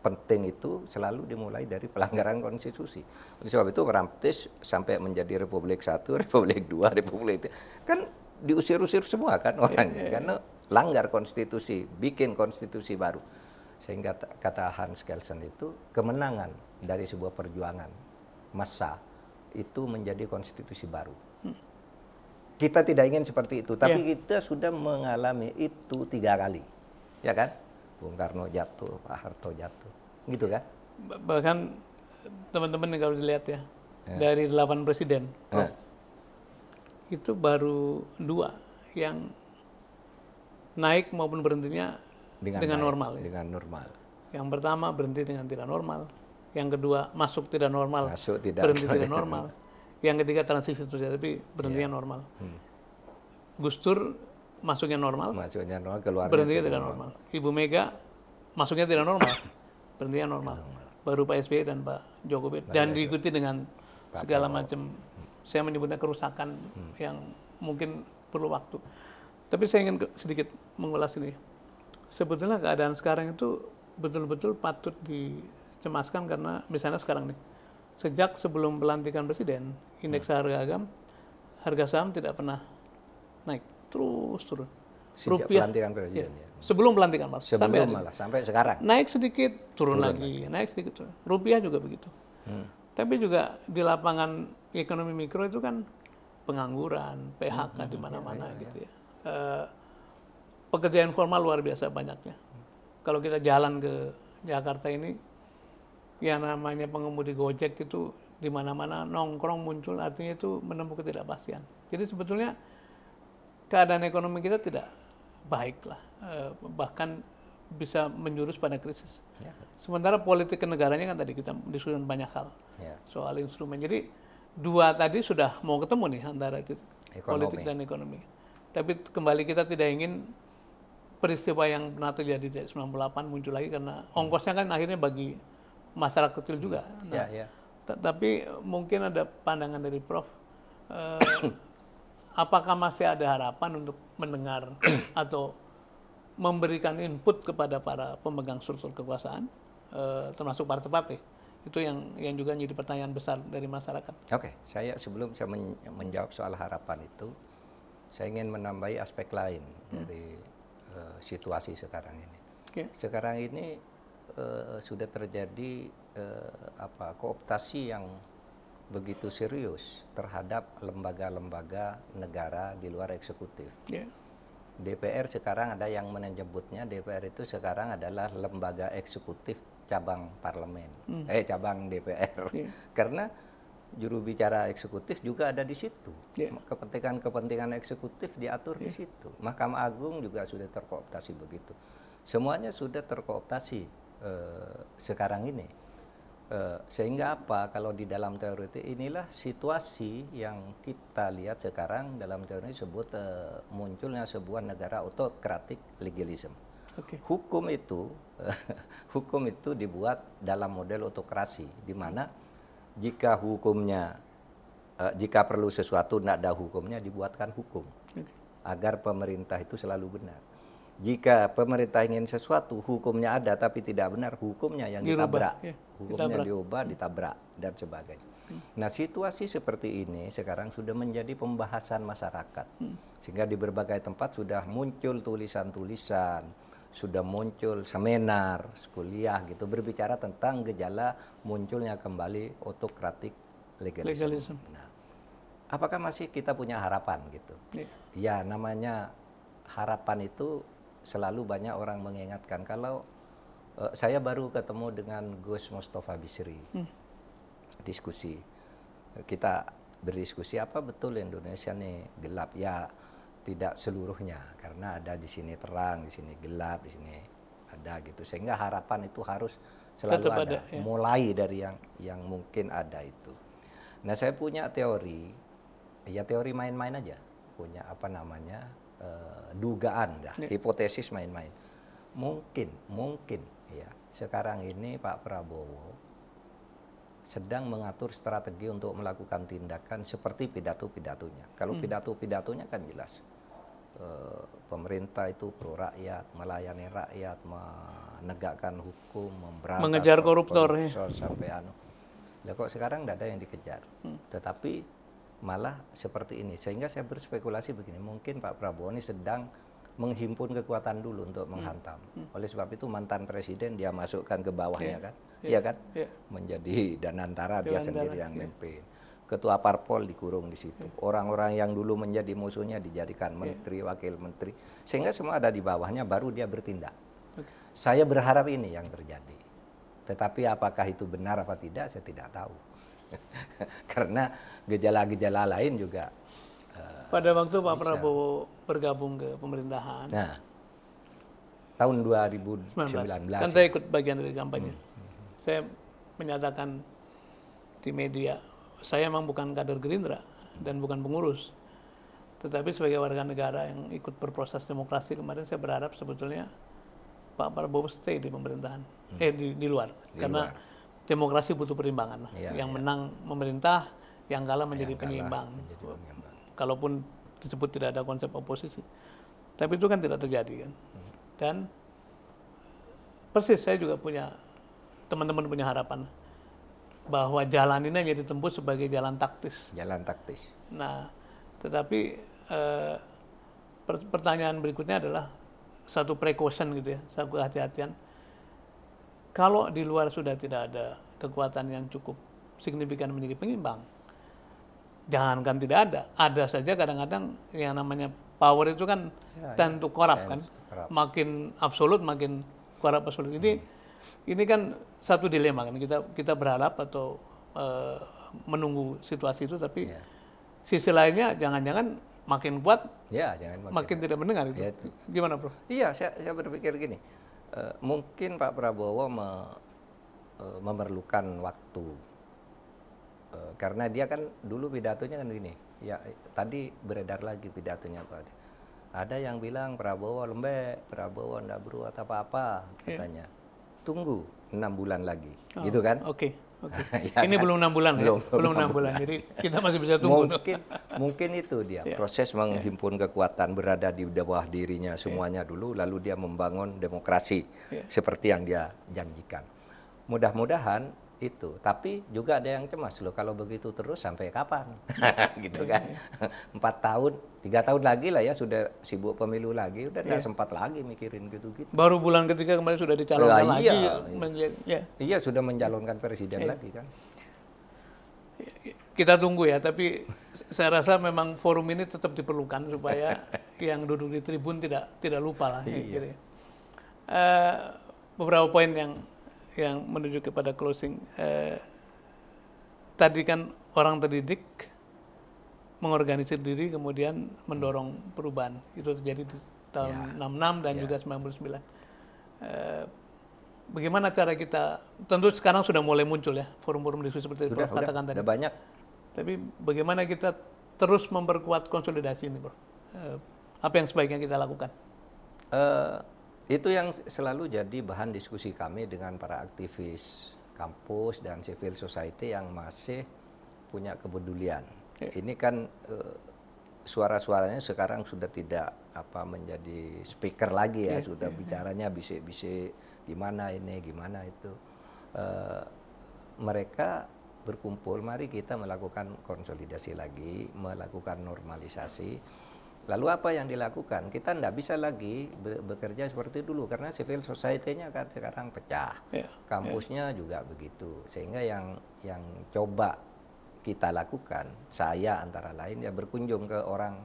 penting itu selalu dimulai dari pelanggaran konstitusi. Oleh sebab itu Prancis sampai menjadi Republik 1, Republik 2, Republik 3. Kan diusir-usir semua kan orangnya karena langgar konstitusi, bikin konstitusi baru. Sehingga kata Hans Kelsen itu kemenangan dari sebuah perjuangan massa itu menjadi konstitusi baru. Kita tidak ingin seperti itu, tapi kita sudah mengalami itu 3 kali, ya kan? Bung Karno jatuh, Pak Harto jatuh, gitu kan? Bahkan teman-teman kalau dilihat ya, dari 8 presiden, itu baru 2 yang naik maupun berhentinya dengan normal. Dengan normal. Yang pertama berhenti dengan tidak normal, yang kedua masuk tidak normal, berhenti tidak normal, yang ketiga transisi terjadi tapi berhentinya normal. Gus Dur masuknya normal, keluarnya berhentinya tidak normal. Ibu Mega masuknya tidak normal, berhentinya normal. Baru Pak SBY dan Pak Jokowi, dan diikuti dengan segala macam, saya menyebutnya kerusakan yang mungkin perlu waktu. Tapi saya ingin sedikit mengulas ini. Sebetulnya keadaan sekarang itu betul-betul patut dicemaskan karena misalnya sekarang nih, sejak sebelum pelantikan presiden, indeks harga saham tidak pernah naik, terus turun. Sejak pelantikan presiden, sebelum pelantikan sampai sekarang. Naik sedikit, turun lagi, naik sedikit, turun. Rupiah juga begitu. Tapi juga di lapangan ekonomi mikro itu kan pengangguran, PHK di mana-mana gitu ya. Pekerjaan informal luar biasa banyaknya. Kalau kita jalan ke Jakarta ini, yang namanya pengemudi Gojek itu di mana-mana nongkrong muncul, artinya itu menempuh ketidakpastian. Jadi sebetulnya keadaan ekonomi kita tidak baik lah, bahkan bisa menjurus pada krisis. Sementara politik kenegaranya kan tadi kita diskusikan banyak hal soal instrumen. Jadi 2 tadi sudah mau ketemu nih antara itu politik dan ekonomi. Tapi kembali kita tidak ingin peristiwa yang pernah terjadi di 98 muncul lagi karena ongkosnya kan akhirnya bagi masyarakat kecil juga. Nah, tapi mungkin ada pandangan dari Prof. Apakah masih ada harapan untuk mendengar atau memberikan input kepada para pemegang struktur kekuasaan, termasuk partai-partai? Itu yang juga menjadi pertanyaan besar dari masyarakat. Oke, sebelum saya menjawab soal harapan itu, saya ingin menambahi aspek lain dari situasi sekarang ini. Sekarang ini sudah terjadi kooptasi yang begitu serius terhadap lembaga-lembaga negara di luar eksekutif. DPR sekarang ada yang menyebutnya DPR itu sekarang adalah lembaga eksekutif cabang parlemen, cabang DPR. Karena juru bicara eksekutif juga ada di situ. Yeah. Kepentingan eksekutif diatur di situ. Mahkamah Agung juga sudah terkooptasi begitu. Semuanya sudah terkooptasi sekarang ini. Sehingga apa? Kalau di dalam teori itu inilah situasi yang kita lihat sekarang dalam teori disebut munculnya sebuah negara autokratik legalism. Okay. Hukum itu dibuat dalam model autokrasi, di mana jika perlu sesuatu tidak ada hukumnya, dibuatkan hukum agar pemerintah itu selalu benar. Jika pemerintah ingin sesuatu, hukumnya ada tapi tidak benar, hukumnya yang ditabrak, hukumnya diubah, ditabrak dan sebagainya. Nah, situasi seperti ini sekarang sudah menjadi pembahasan masyarakat, sehingga di berbagai tempat sudah muncul tulisan-tulisan, sudah muncul seminar, kuliah gitu berbicara tentang gejala munculnya kembali autokratik legalism. Nah, apakah masih kita punya harapan gitu? Ya, namanya harapan itu selalu banyak orang mengingatkan. Kalau saya baru ketemu dengan Gus Mustafa Bisri, diskusi, kita berdiskusi apa betul Indonesia nih gelap? Ya, tidak seluruhnya, karena ada di sini terang, di sini gelap, di sini ada gitu. Sehingga harapan itu harus selalu ada, ya. Mulai dari yang mungkin ada itu. Nah, saya punya teori, ya teori main-main aja, punya apa namanya dugaan, hipotesis main-main. Mungkin, ya sekarang ini Pak Prabowo sedang mengatur strategi untuk melakukan tindakan seperti pidato-pidatonya. Kalau pidato-pidatonya kan jelas. Pemerintah itu pro rakyat, melayani rakyat, menegakkan hukum, memberantas mengejar koruptor sampai Lah kok sekarang tidak ada yang dikejar. Tetapi malah seperti ini. Sehingga saya berspekulasi begini, mungkin Pak Prabowo ini sedang menghimpun kekuatan dulu untuk menghantam. Oleh sebab itu mantan presiden dia masukkan ke bawahnya kan. Iya kan? Menjadi danantara, dia sendiri yang memimpin. Ketua parpol dikurung di situ. Orang-orang yang dulu menjadi musuhnya dijadikan menteri, wakil menteri. Sehingga semua ada di bawahnya, baru dia bertindak. Saya berharap ini yang terjadi. Tetapi apakah itu benar apa tidak, saya tidak tahu. Karena gejala-gejala lain juga. Pada waktu Pak Prabowo bergabung ke pemerintahan. Nah, tahun 2019. Kan saya ikut bagian dari kampanye. Saya menyatakan di media, saya memang bukan kader Gerindra dan bukan pengurus. Tetapi sebagai warga negara yang ikut berproses demokrasi kemarin, saya berharap sebetulnya Pak Prabowo stay di pemerintahan, di luar. Karena demokrasi butuh perimbangan. Yang menang memerintah, yang kalah menjadi penyeimbang. Kalaupun disebut tidak ada konsep oposisi. Tapi itu kan tidak terjadi kan. Dan persis saya juga punya, teman-teman punya harapan bahwa jalan ini hanya ditempuh sebagai jalan taktis. Jalan taktis. Nah, tetapi pertanyaan berikutnya adalah satu precaution gitu ya, satu kehati-hatian. Kalau di luar sudah tidak ada kekuatan yang cukup signifikan menjadi pengimbang, jangankan tidak ada saja kadang-kadang yang namanya power itu kan tend to corrupt kan, makin absolut makin corrupt absolut. Ini kan satu dilema kan, kita berharap atau menunggu situasi itu, tapi sisi lainnya jangan-jangan makin kuat, makin tidak mendengar itu. Ya, gimana, Prof? Iya, saya berpikir gini, mungkin Pak Prabowo memerlukan waktu, karena dia kan dulu pidatonya kan gini, ya tadi beredar lagi pidatonya Pak. Ada yang bilang Prabowo lembek, Prabowo tidak berbuat apa-apa katanya. Tunggu 6 bulan lagi, gitu kan? Oke. Ya, ini kan? Belum 6 bulan, belum 6 bulan. Jadi kita masih bisa tunggu. Mungkin itu dia proses menghimpun kekuatan, berada di bawah dirinya semuanya dulu, lalu dia membangun demokrasi seperti yang dia janjikan. Mudah-mudahan itu, tapi juga ada yang cemas loh, kalau begitu terus sampai kapan? Gitu kan? 4 tahun, 3 tahun lagi lah ya, sudah sibuk pemilu lagi, udah nggak sempat lagi mikirin gitu-gitu. Baru bulan ketiga kemarin sudah dicalonkan lagi. Iya, sudah mencalonkan presiden lagi kan. Kita tunggu ya, tapi saya rasa memang forum ini tetap diperlukan supaya yang duduk di tribun tidak lupa lah. Gitu ya. Beberapa poin yang menuju kepada closing. Tadi kan orang terdidik mengorganisir diri kemudian mendorong perubahan. Itu terjadi di tahun 66 dan juga 99. Bagaimana cara kita, tentu sekarang sudah mulai muncul ya forum-forum diskusi seperti itu Prof katakan tadi. Udah banyak. Tapi bagaimana kita terus memperkuat konsolidasi ini, Prof? Apa yang sebaiknya kita lakukan? Itu yang selalu jadi bahan diskusi kami dengan para aktivis kampus dan civil society yang masih punya kepedulian. Ini kan suara-suaranya sekarang sudah tidak menjadi speaker lagi ya, sudah bicaranya bisik-bisik gimana ini, gimana itu. Mereka berkumpul, mari kita melakukan konsolidasi lagi, melakukan normalisasi. Lalu apa yang dilakukan? Kita tidak bisa lagi bekerja seperti dulu karena civil society-nya kan sekarang pecah, kampusnya juga begitu. Sehingga yang coba kita lakukan, saya antara lain ya berkunjung ke orang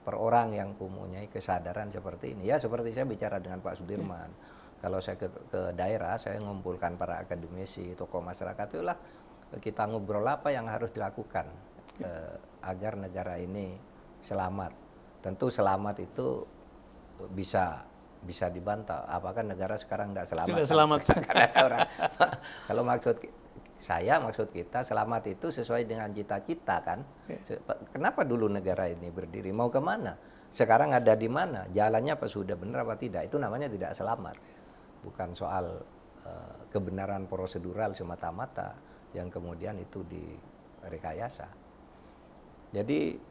per orang yang mempunyai kesadaran seperti ini. Ya seperti saya bicara dengan Pak Sudirman. Kalau saya ke daerah, saya mengumpulkan para akademisi, tokoh masyarakat, itulah kita ngobrol apa yang harus dilakukan agar negara ini selamat. Tentu selamat itu bisa dibantah. Apakah negara sekarang tidak selamat? Tidak selamat. Kalau maksud kita selamat itu sesuai dengan cita-cita kan. Kenapa dulu negara ini berdiri? Mau kemana? Sekarang ada di mana? Jalannya apa sudah benar apa tidak? Itu namanya tidak selamat. Bukan soal kebenaran prosedural semata-mata yang kemudian itu direkayasa. Jadi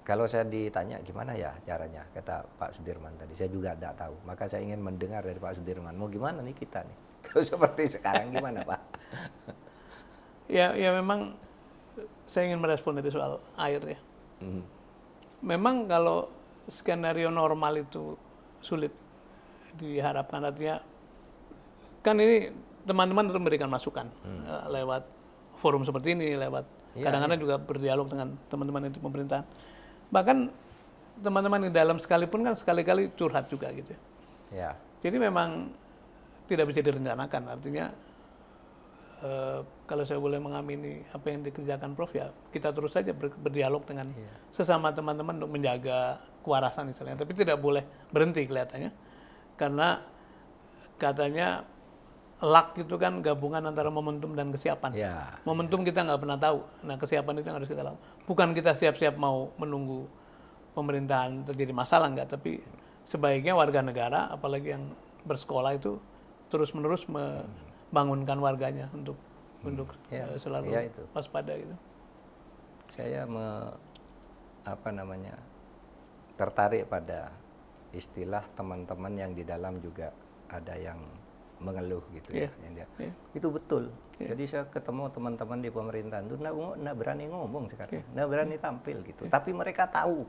kalau saya ditanya gimana ya caranya, kata Pak Sudirman tadi, saya juga tidak tahu. Maka saya ingin mendengar dari Pak Sudirman, mau gimana nih kita nih? Kalau seperti sekarang gimana Pak? Ya memang saya ingin merespon dari soal air ya. Memang kalau skenario normal itu sulit diharapkan, artinya kan ini teman-teman terus memberikan masukan lewat forum seperti ini, lewat kadang-kadang juga berdialog dengan teman-teman di pemerintahan. Bahkan teman-teman di dalam sekalipun kan sekali-kali curhat juga gitu ya. Jadi memang tidak bisa direncanakan, artinya kalau saya boleh mengamini apa yang dikerjakan Prof ya, kita terus saja berdialog dengan sesama teman-teman untuk menjaga kewarasan misalnya, tapi tidak boleh berhenti kelihatannya, karena katanya luck itu kan gabungan antara momentum dan kesiapan. Momentum kita nggak pernah tahu, nah kesiapan itu yang harus kita lakukan. Bukan kita siap-siap mau menunggu pemerintahan terjadi masalah, enggak, tapi sebaiknya warga negara, apalagi yang bersekolah itu terus-menerus membangunkan warganya untuk selalu waspada gitu. Saya tertarik pada istilah teman-teman yang di dalam juga ada yang mengeluh gitu ya. Itu betul. Jadi saya ketemu teman-teman di pemerintahan itu nggak berani ngomong sekarang, nggak berani tampil gitu. Tapi mereka tahu,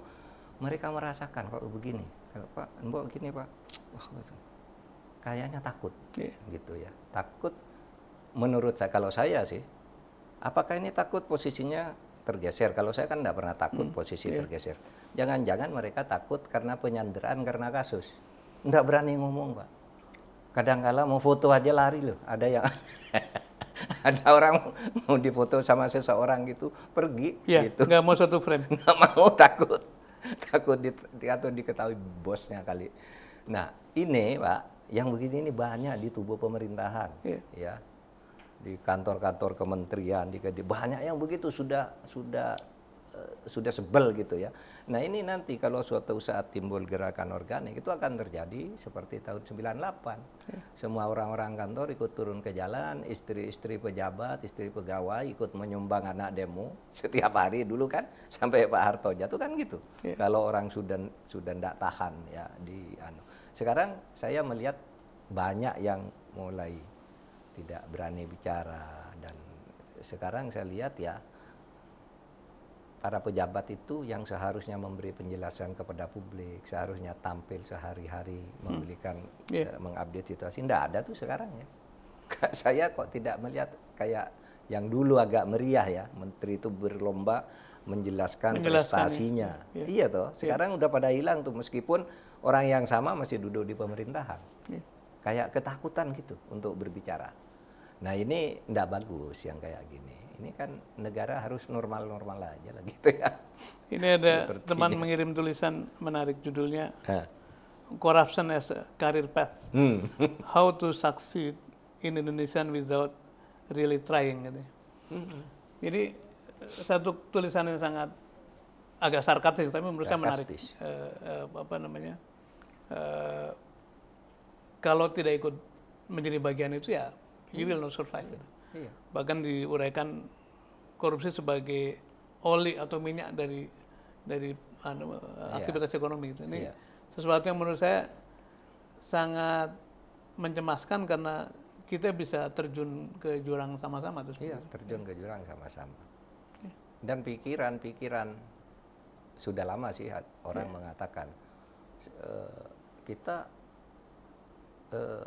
mereka merasakan kok begini. Kalau Pak, Mbok gini Pak, wah gitu. Kayaknya takut, gitu ya. Takut. Menurut saya, kalau saya sih, apakah ini takut posisinya tergeser? Kalau saya kan nggak pernah takut posisi tergeser. Jangan-jangan mereka takut karena penyanderaan, karena kasus. Nggak berani ngomong Pak. Kadang-kala mau foto aja lari loh. Ada yang ada orang mau difoto sama seseorang gitu, pergi gitu. Nggak mau satu frame. Nggak mau, takut atau diketahui bosnya kali. Nah ini Pak, yang begini ini banyak di tubuh pemerintahan, ya, di kantor-kantor kementerian, banyak yang begitu sudah sebel gitu ya. Nah ini nanti kalau suatu saat timbul gerakan organik, itu akan terjadi seperti tahun 98. Semua orang-orang kantor ikut turun ke jalan, istri-istri pejabat, istri pegawai ikut menyumbang anak demo setiap hari dulu kan, sampai Pak Harto jatuh kan gitu. Kalau orang sudah tidak tahan ya Sekarang saya melihat banyak yang mulai tidak berani bicara, dan sekarang saya lihat ya, para pejabat itu yang seharusnya memberi penjelasan kepada publik, seharusnya tampil sehari-hari, memberikan, mengupdate situasi, tidak ada tuh sekarang ya. Saya kok tidak melihat kayak yang dulu agak meriah ya, menteri itu berlomba menjelaskan prestasinya. Iya toh, sekarang udah pada hilang tuh, meskipun orang yang sama masih duduk di pemerintahan. Kayak ketakutan gitu untuk berbicara. Nah ini tidak bagus yang kayak gini. Ini kan negara harus normal-normal aja lah gitu ya. Ini ada Sepertinya. teman mengirim tulisan menarik judulnya Hah. Corruption as a Career Path. How to Succeed in Indonesia Without Really Trying. Gitu. Jadi satu tulisan yang sangat agak sarkastis, tapi menurut saya menarik. Kalau tidak ikut menjadi bagian itu ya, you will not survive. Gitu. Iya. Bahkan diuraikan korupsi sebagai oli atau minyak dari aktivitas ekonomi. Gitu. Ini sesuatu yang menurut saya sangat mencemaskan karena kita bisa terjun ke jurang sama-sama. Iya, terjun ke jurang sama-sama. Dan pikiran sudah lama sih orang mengatakan kita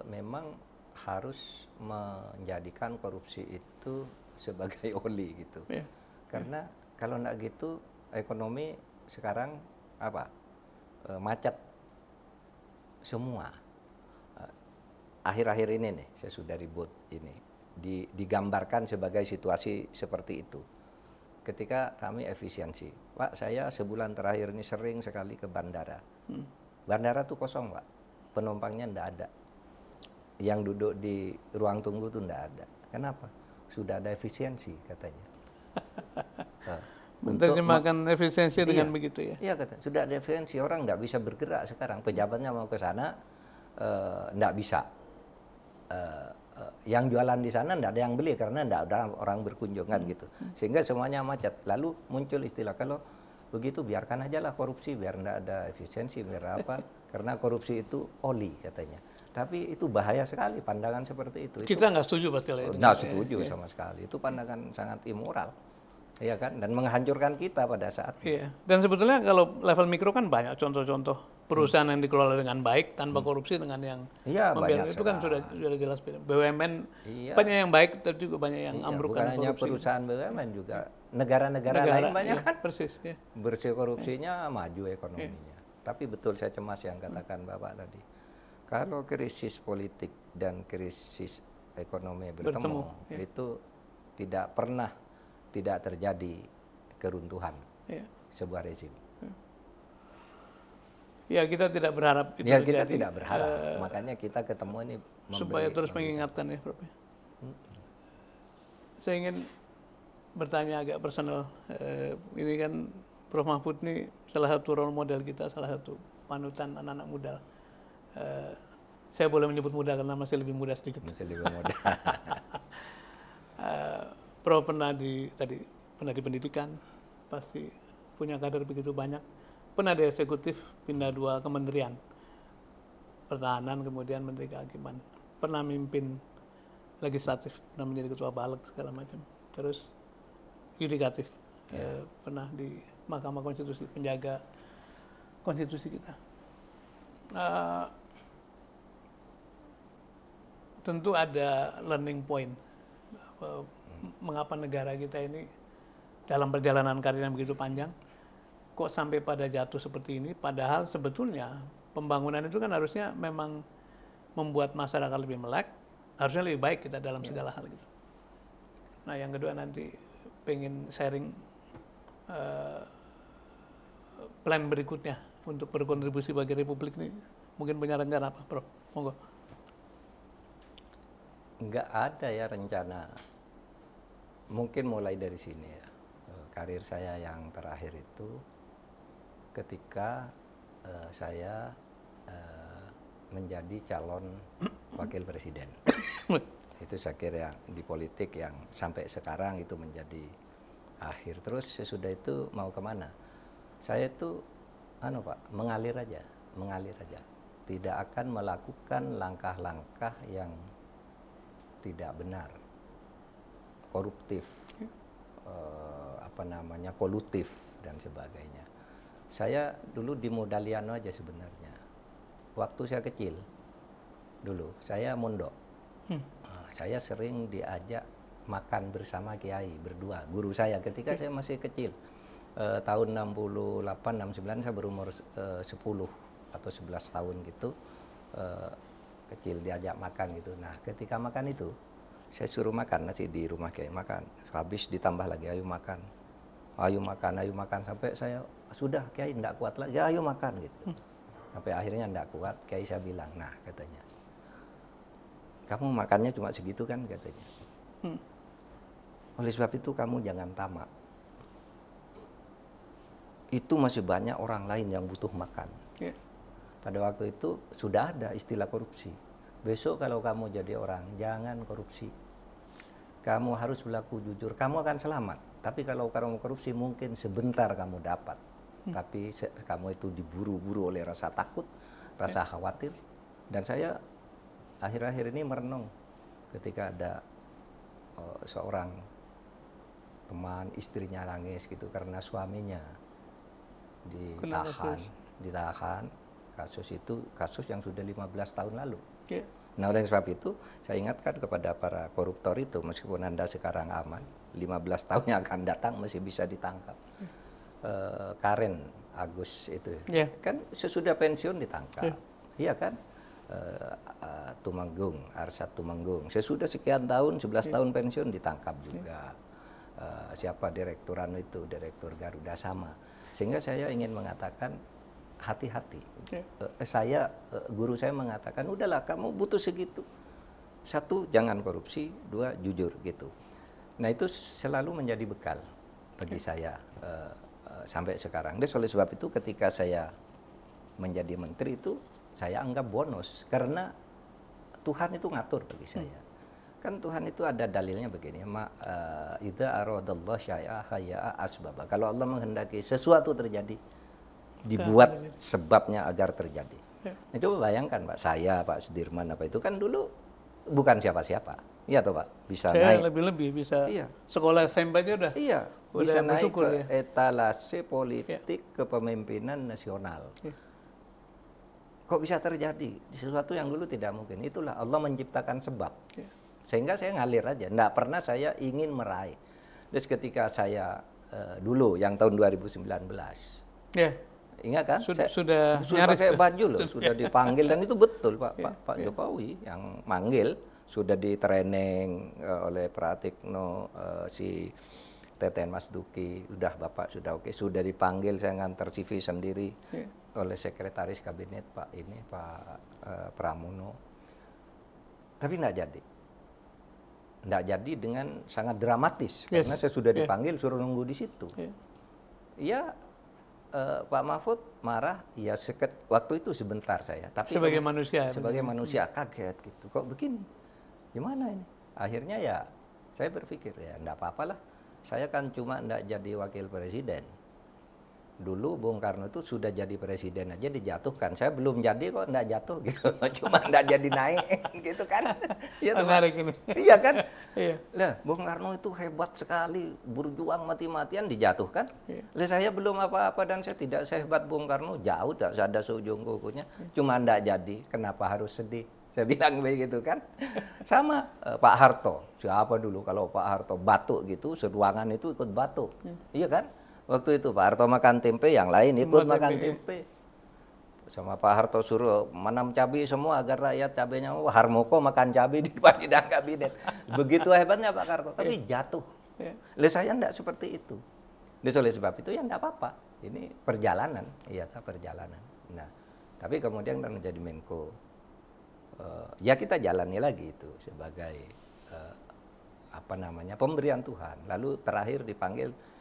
memang harus menjadikan korupsi itu sebagai oli gitu. Karena kalau enggak gitu ekonomi sekarang macet semua. Akhir-akhir ini nih saya sudah ribut ini digambarkan sebagai situasi seperti itu. Ketika kami efisiensi, Pak, saya sebulan terakhir ini sering sekali ke bandara. Bandara tuh kosong, Pak. Penumpangnya enggak ada. Yang duduk di ruang tunggu tuh enggak ada. Kenapa? Sudah ada efisiensi katanya. Menerjemahkan efisiensi dengan begitu ya? Iya, kata sudah ada efisiensi, orang enggak bisa bergerak sekarang. Pejabatnya mau ke sana enggak bisa. Yang jualan di sana enggak ada yang beli karena enggak ada orang berkunjungan gitu. Sehingga semuanya macet. Lalu muncul istilah, kalau begitu biarkan aja lah korupsi, biar enggak ada efisiensi, biar apa? Karena korupsi itu oli katanya. Tapi itu bahaya sekali pandangan seperti itu. Kita nggak setuju pasti lah. Nggak setuju sama sekali. Itu pandangan sangat immoral, ya kan? Dan menghancurkan kita pada saat itu. Iya. Dan sebetulnya kalau level mikro kan banyak contoh-contoh perusahaan yang dikelola dengan baik tanpa korupsi dengan yang banyak itu kan sudah jelas beda. BUMN banyak yang baik, tapi juga banyak yang ambruk bukan hanya korupsi. perusahaan BUMN, juga negara-negara lain banyak kan. Persis. Ya. Bersih korupsinya, maju ekonominya. Tapi betul saya cemas yang katakan Bapak tadi. Kalau krisis politik dan krisis ekonomi bertemu itu tidak pernah tidak terjadi keruntuhan sebuah rezim. Ya, kita tidak berharap itu terjadi. Kita terjadi. tidak berharap. Makanya kita ketemu ini supaya terus mengingatkan ya, Prof. Saya ingin bertanya agak personal. Ini kan Prof. Mahfud ini salah satu role model kita, salah satu panutan anak-anak muda. Saya boleh menyebut muda karena masih lebih muda sedikit. Masih lebih muda. Prof pernah di pendidikan, pasti punya kader begitu banyak. Pernah di eksekutif, pindah 2 kementerian, pertahanan kemudian menteri kehakiman. Pernah mimpin legislatif, pernah menjadi ketua Baleg segala macam. Terus yudikatif, pernah di Mahkamah Konstitusi, penjaga konstitusi kita. Tentu ada learning point mengapa negara kita ini dalam perjalanan karir yang begitu panjang kok sampai pada jatuh seperti ini, padahal sebetulnya pembangunan itu kan harusnya memang membuat masyarakat lebih melek, harusnya lebih baik kita dalam segala hal gitu. Nah, yang kedua nanti pengen sharing plan berikutnya untuk berkontribusi bagi Republik ini, mungkin punya rencana apa, Prof? Monggo. Nggak ada ya rencana. Mungkin mulai dari sini ya. Karir saya yang terakhir itu ketika saya menjadi calon wakil presiden. Itu saya kira di politik yang sampai sekarang itu menjadi akhir. Terus sesudah itu mau kemana? Saya itu Pak, mengalir aja. Tidak akan melakukan langkah-langkah yang tidak benar, koruptif, kolutif dan sebagainya. Saya dulu di Modaliano aja sebenarnya. Waktu saya kecil, dulu saya mondok. Saya sering diajak makan bersama kiai berdua, guru saya ketika saya masih kecil. Tahun 68, 69 saya berumur 10 atau 11 tahun gitu. Kecil diajak makan gitu. Nah, ketika makan itu Saya suruh makan nasi di rumah Kiai, makan. Habis ditambah lagi, ayo makan. Ayo makan, ayo makan. Sampai saya, sudah Kiai enggak kuat lagi, ya, ayo makan gitu. Sampai akhirnya enggak kuat, Kiai saya bilang, nah katanya, kamu makannya cuma segitu kan katanya. Oleh sebab itu kamu jangan tamak. Itu masih banyak orang lain yang butuh makan. Pada waktu itu sudah ada istilah korupsi. Besok kalau kamu jadi orang, jangan korupsi. Kamu harus berlaku jujur, kamu akan selamat. Tapi kalau kamu korupsi mungkin sebentar kamu dapat. Tapi kamu itu diburu-buru oleh rasa takut, rasa khawatir. Dan saya akhir-akhir ini merenung ketika ada seorang teman istrinya nangis gitu karena suaminya ditahan. Kasus itu kasus yang sudah 15 tahun lalu. Nah, oleh sebab itu saya ingatkan kepada para koruptor itu, meskipun Anda sekarang aman, 15 tahun yang akan datang masih bisa ditangkap. Karen Agus itu kan sesudah pensiun ditangkap, iya kan? Tumenggung, Arsyad Tumenggung, sesudah sekian tahun, 11 tahun pensiun ditangkap juga. Siapa direktur itu, direktur Garuda sama. Sehingga saya ingin mengatakan hati-hati. Guru saya mengatakan, udahlah kamu butuh segitu. 1, jangan korupsi, 2, jujur gitu. Nah itu selalu menjadi bekal bagi saya sampai sekarang. Dan oleh sebab itu ketika saya menjadi menteri itu, saya anggap bonus. Karena Tuhan itu ngatur bagi saya. Kan Tuhan itu ada dalilnya begini, idza aradallahu syai'a hayya'a asbaba. Kalau Allah menghendaki sesuatu terjadi, dibuat sebabnya agar terjadi. Itu bayangkan Pak, saya, Pak Sudirman apa itu kan dulu bukan siapa-siapa. Iya toh Pak, bisa saya naik. lebih-lebih bisa sekolah SMP aja udah. Iya, bisa naik ke ya. etalase politik kepemimpinan nasional. Kok bisa terjadi? Sesuatu yang dulu tidak mungkin. Itulah Allah menciptakan sebab. Sehingga saya ngalir aja. Nggak pernah saya ingin meraih. Terus ketika saya dulu yang tahun 2019. Ingat kan? Sudah pakai baju loh, sudah dipanggil dan itu betul Pak Jokowi yang manggil, sudah di training oleh Pratikno, si Teten Mas Duki, udah Bapak sudah oke, sudah dipanggil, saya ngantar CV sendiri oleh sekretaris kabinet Pak Pramono. Tapi enggak jadi. Enggak jadi dengan sangat dramatis karena saya sudah dipanggil suruh nunggu di situ. Pak Mahfud marah, waktu itu sebentar saya. Tapi sebagai manusia kaget gitu. Kok begini? Gimana ini? Akhirnya ya saya berpikir ya enggak apa-apalah. Saya kan cuma enggak jadi wakil presiden. Dulu Bung Karno itu sudah jadi presiden aja dijatuhkan. Saya belum jadi kok enggak jatuh gitu. Cuma enggak jadi naik gitu kan. Menarik ini. Iya kan? Lah, Bung Karno itu hebat sekali, berjuang mati-matian dijatuhkan. Lah saya belum apa-apa dan saya tidak sehebat Bung Karno, jauh tak ada seujung kukunya. Cuma enggak jadi, kenapa harus sedih? Saya bilang begitu kan. Sama Pak Harto. Siapa dulu kalau Pak Harto batuk gitu, seruangan itu ikut batuk. Iya kan? Waktu itu Pak Harto makan tempe, yang lain ikut makan tempe. Sama Pak Harto suruh menanam cabai semua agar rakyat cabainya, Harmoko makan cabai di depan hidang kabinet. Begitu hebatnya Pak Harto, tapi jatuh. Saya enggak seperti itu. Oleh sebab itu ya enggak apa-apa. Ini perjalanan, perjalanan. Nah, tapi kemudian menjadi Menko, ya kita jalani lagi itu sebagai pemberian Tuhan. Lalu terakhir dipanggil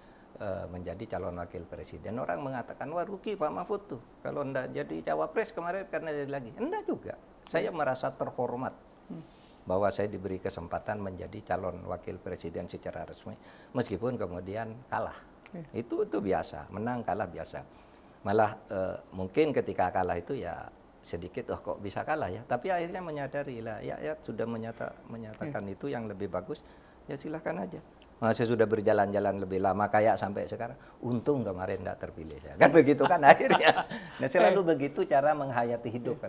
menjadi calon wakil presiden. Orang mengatakan, wah rugi Pak Mahfud tuh kalau enggak jadi cawapres kemarin karena jadi lagi. Enggak juga. Saya merasa terhormat bahwa saya diberi kesempatan menjadi calon wakil presiden secara resmi meskipun kemudian kalah. Itu biasa, menang kalah biasa. Malah mungkin ketika kalah itu ya sedikit kok bisa kalah ya, tapi akhirnya menyadari lah ya sudah menyatakan itu yang lebih bagus, ya silahkan aja. Saya sudah berjalan-jalan lebih lama kayak sampai sekarang. Untung kemarin tidak terpilih saya. Kan begitu kan akhirnya. Nah selalu begitu cara menghayati hidup.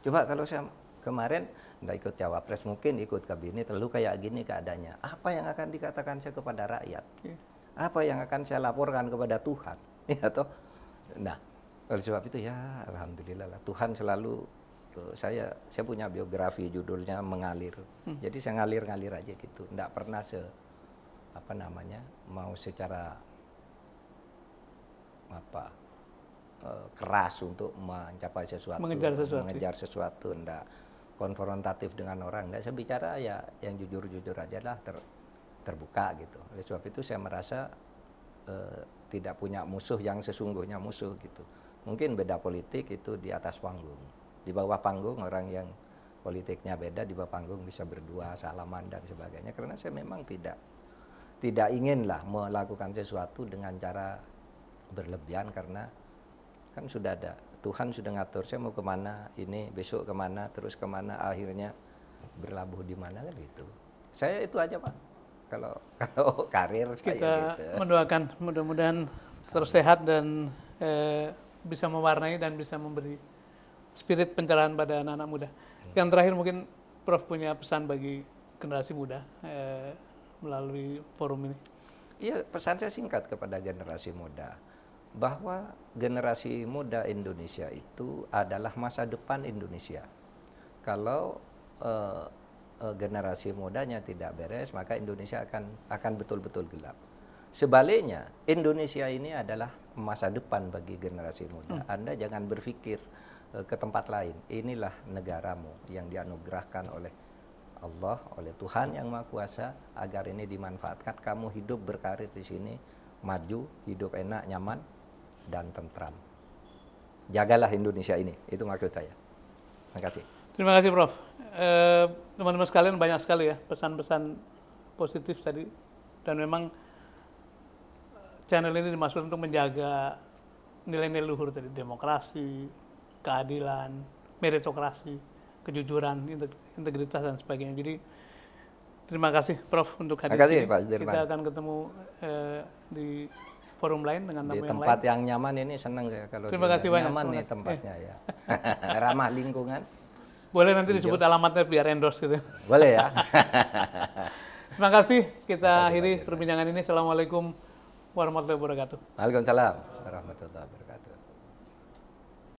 Kalau saya kemarin tidak ikut cawapres, mungkin ikut kabinet, lalu kayak gini keadaannya. Apa yang akan dikatakan saya kepada rakyat? Apa yang akan saya laporkan kepada Tuhan? Ya toh. Nah, oleh sebab itu ya alhamdulillah lah. Tuhan selalu gitu. Saya punya biografi judulnya Mengalir. Jadi saya ngalir-ngalir aja gitu. Nggak pernah mau secara keras untuk mencapai sesuatu, mengejar sesuatu, nggak konfrontatif dengan orang. Nggak, saya bicara ya yang jujur-jujur aja lah, terbuka gitu. Oleh sebab itu saya merasa tidak punya musuh yang sesungguhnya musuh gitu. Mungkin beda politik itu di atas panggung. Di bawah panggung orang yang politiknya beda, di bawah panggung bisa berdua, salaman dan sebagainya. Karena saya memang tidak inginlah melakukan sesuatu dengan cara berlebihan, karena kan sudah ada, Tuhan sudah ngatur saya mau kemana, ini besok kemana, terus kemana, akhirnya berlabuh di mana kan gitu. Saya itu aja Pak. Kalau karir kita saya gitu. Mendoakan mudah-mudahan terus sehat dan bisa mewarnai dan bisa memberi spirit pencerahan pada anak-anak muda. Yang terakhir mungkin Prof punya pesan bagi generasi muda melalui forum ini. Iya, pesan saya singkat kepada generasi muda, bahwa generasi muda Indonesia itu adalah masa depan Indonesia. Kalau generasi mudanya tidak beres, maka Indonesia akan betul-betul gelap. Sebaliknya, Indonesia ini adalah masa depan bagi generasi muda. Anda jangan berpikir ke tempat lain. Inilah negaramu yang dianugerahkan oleh Allah, oleh Tuhan Yang Maha Kuasa, agar ini dimanfaatkan. Kamu hidup berkarir di sini, maju, hidup enak, nyaman, dan tentram. Jagalah Indonesia ini, itu maksud saya. Terima kasih. Terima kasih Prof. Teman-teman sekalian, banyak sekali ya pesan-pesan positif tadi, dan memang channel ini dimaksud untuk menjaga nilai-nilai luhur tadi, demokrasi, keadilan, meritokrasi, kejujuran, integritas dan sebagainya. Jadi terima kasih Prof untuk hadir di sini. Pak Sudirman. Kita akan ketemu di forum lain dengan tamu yang lain. Di tempat yang nyaman ini senang saya kalau terima kasih banyak. Nyaman nih tempatnya ya. Ramah lingkungan. Boleh nanti disebut alamatnya biar endorse gitu. Boleh ya. Terima kasih. Kita akhiri perbincangan ini. Assalamualaikum warahmatullahi wabarakatuh. Waalaikumsalam warahmatullahi wabarakatuh.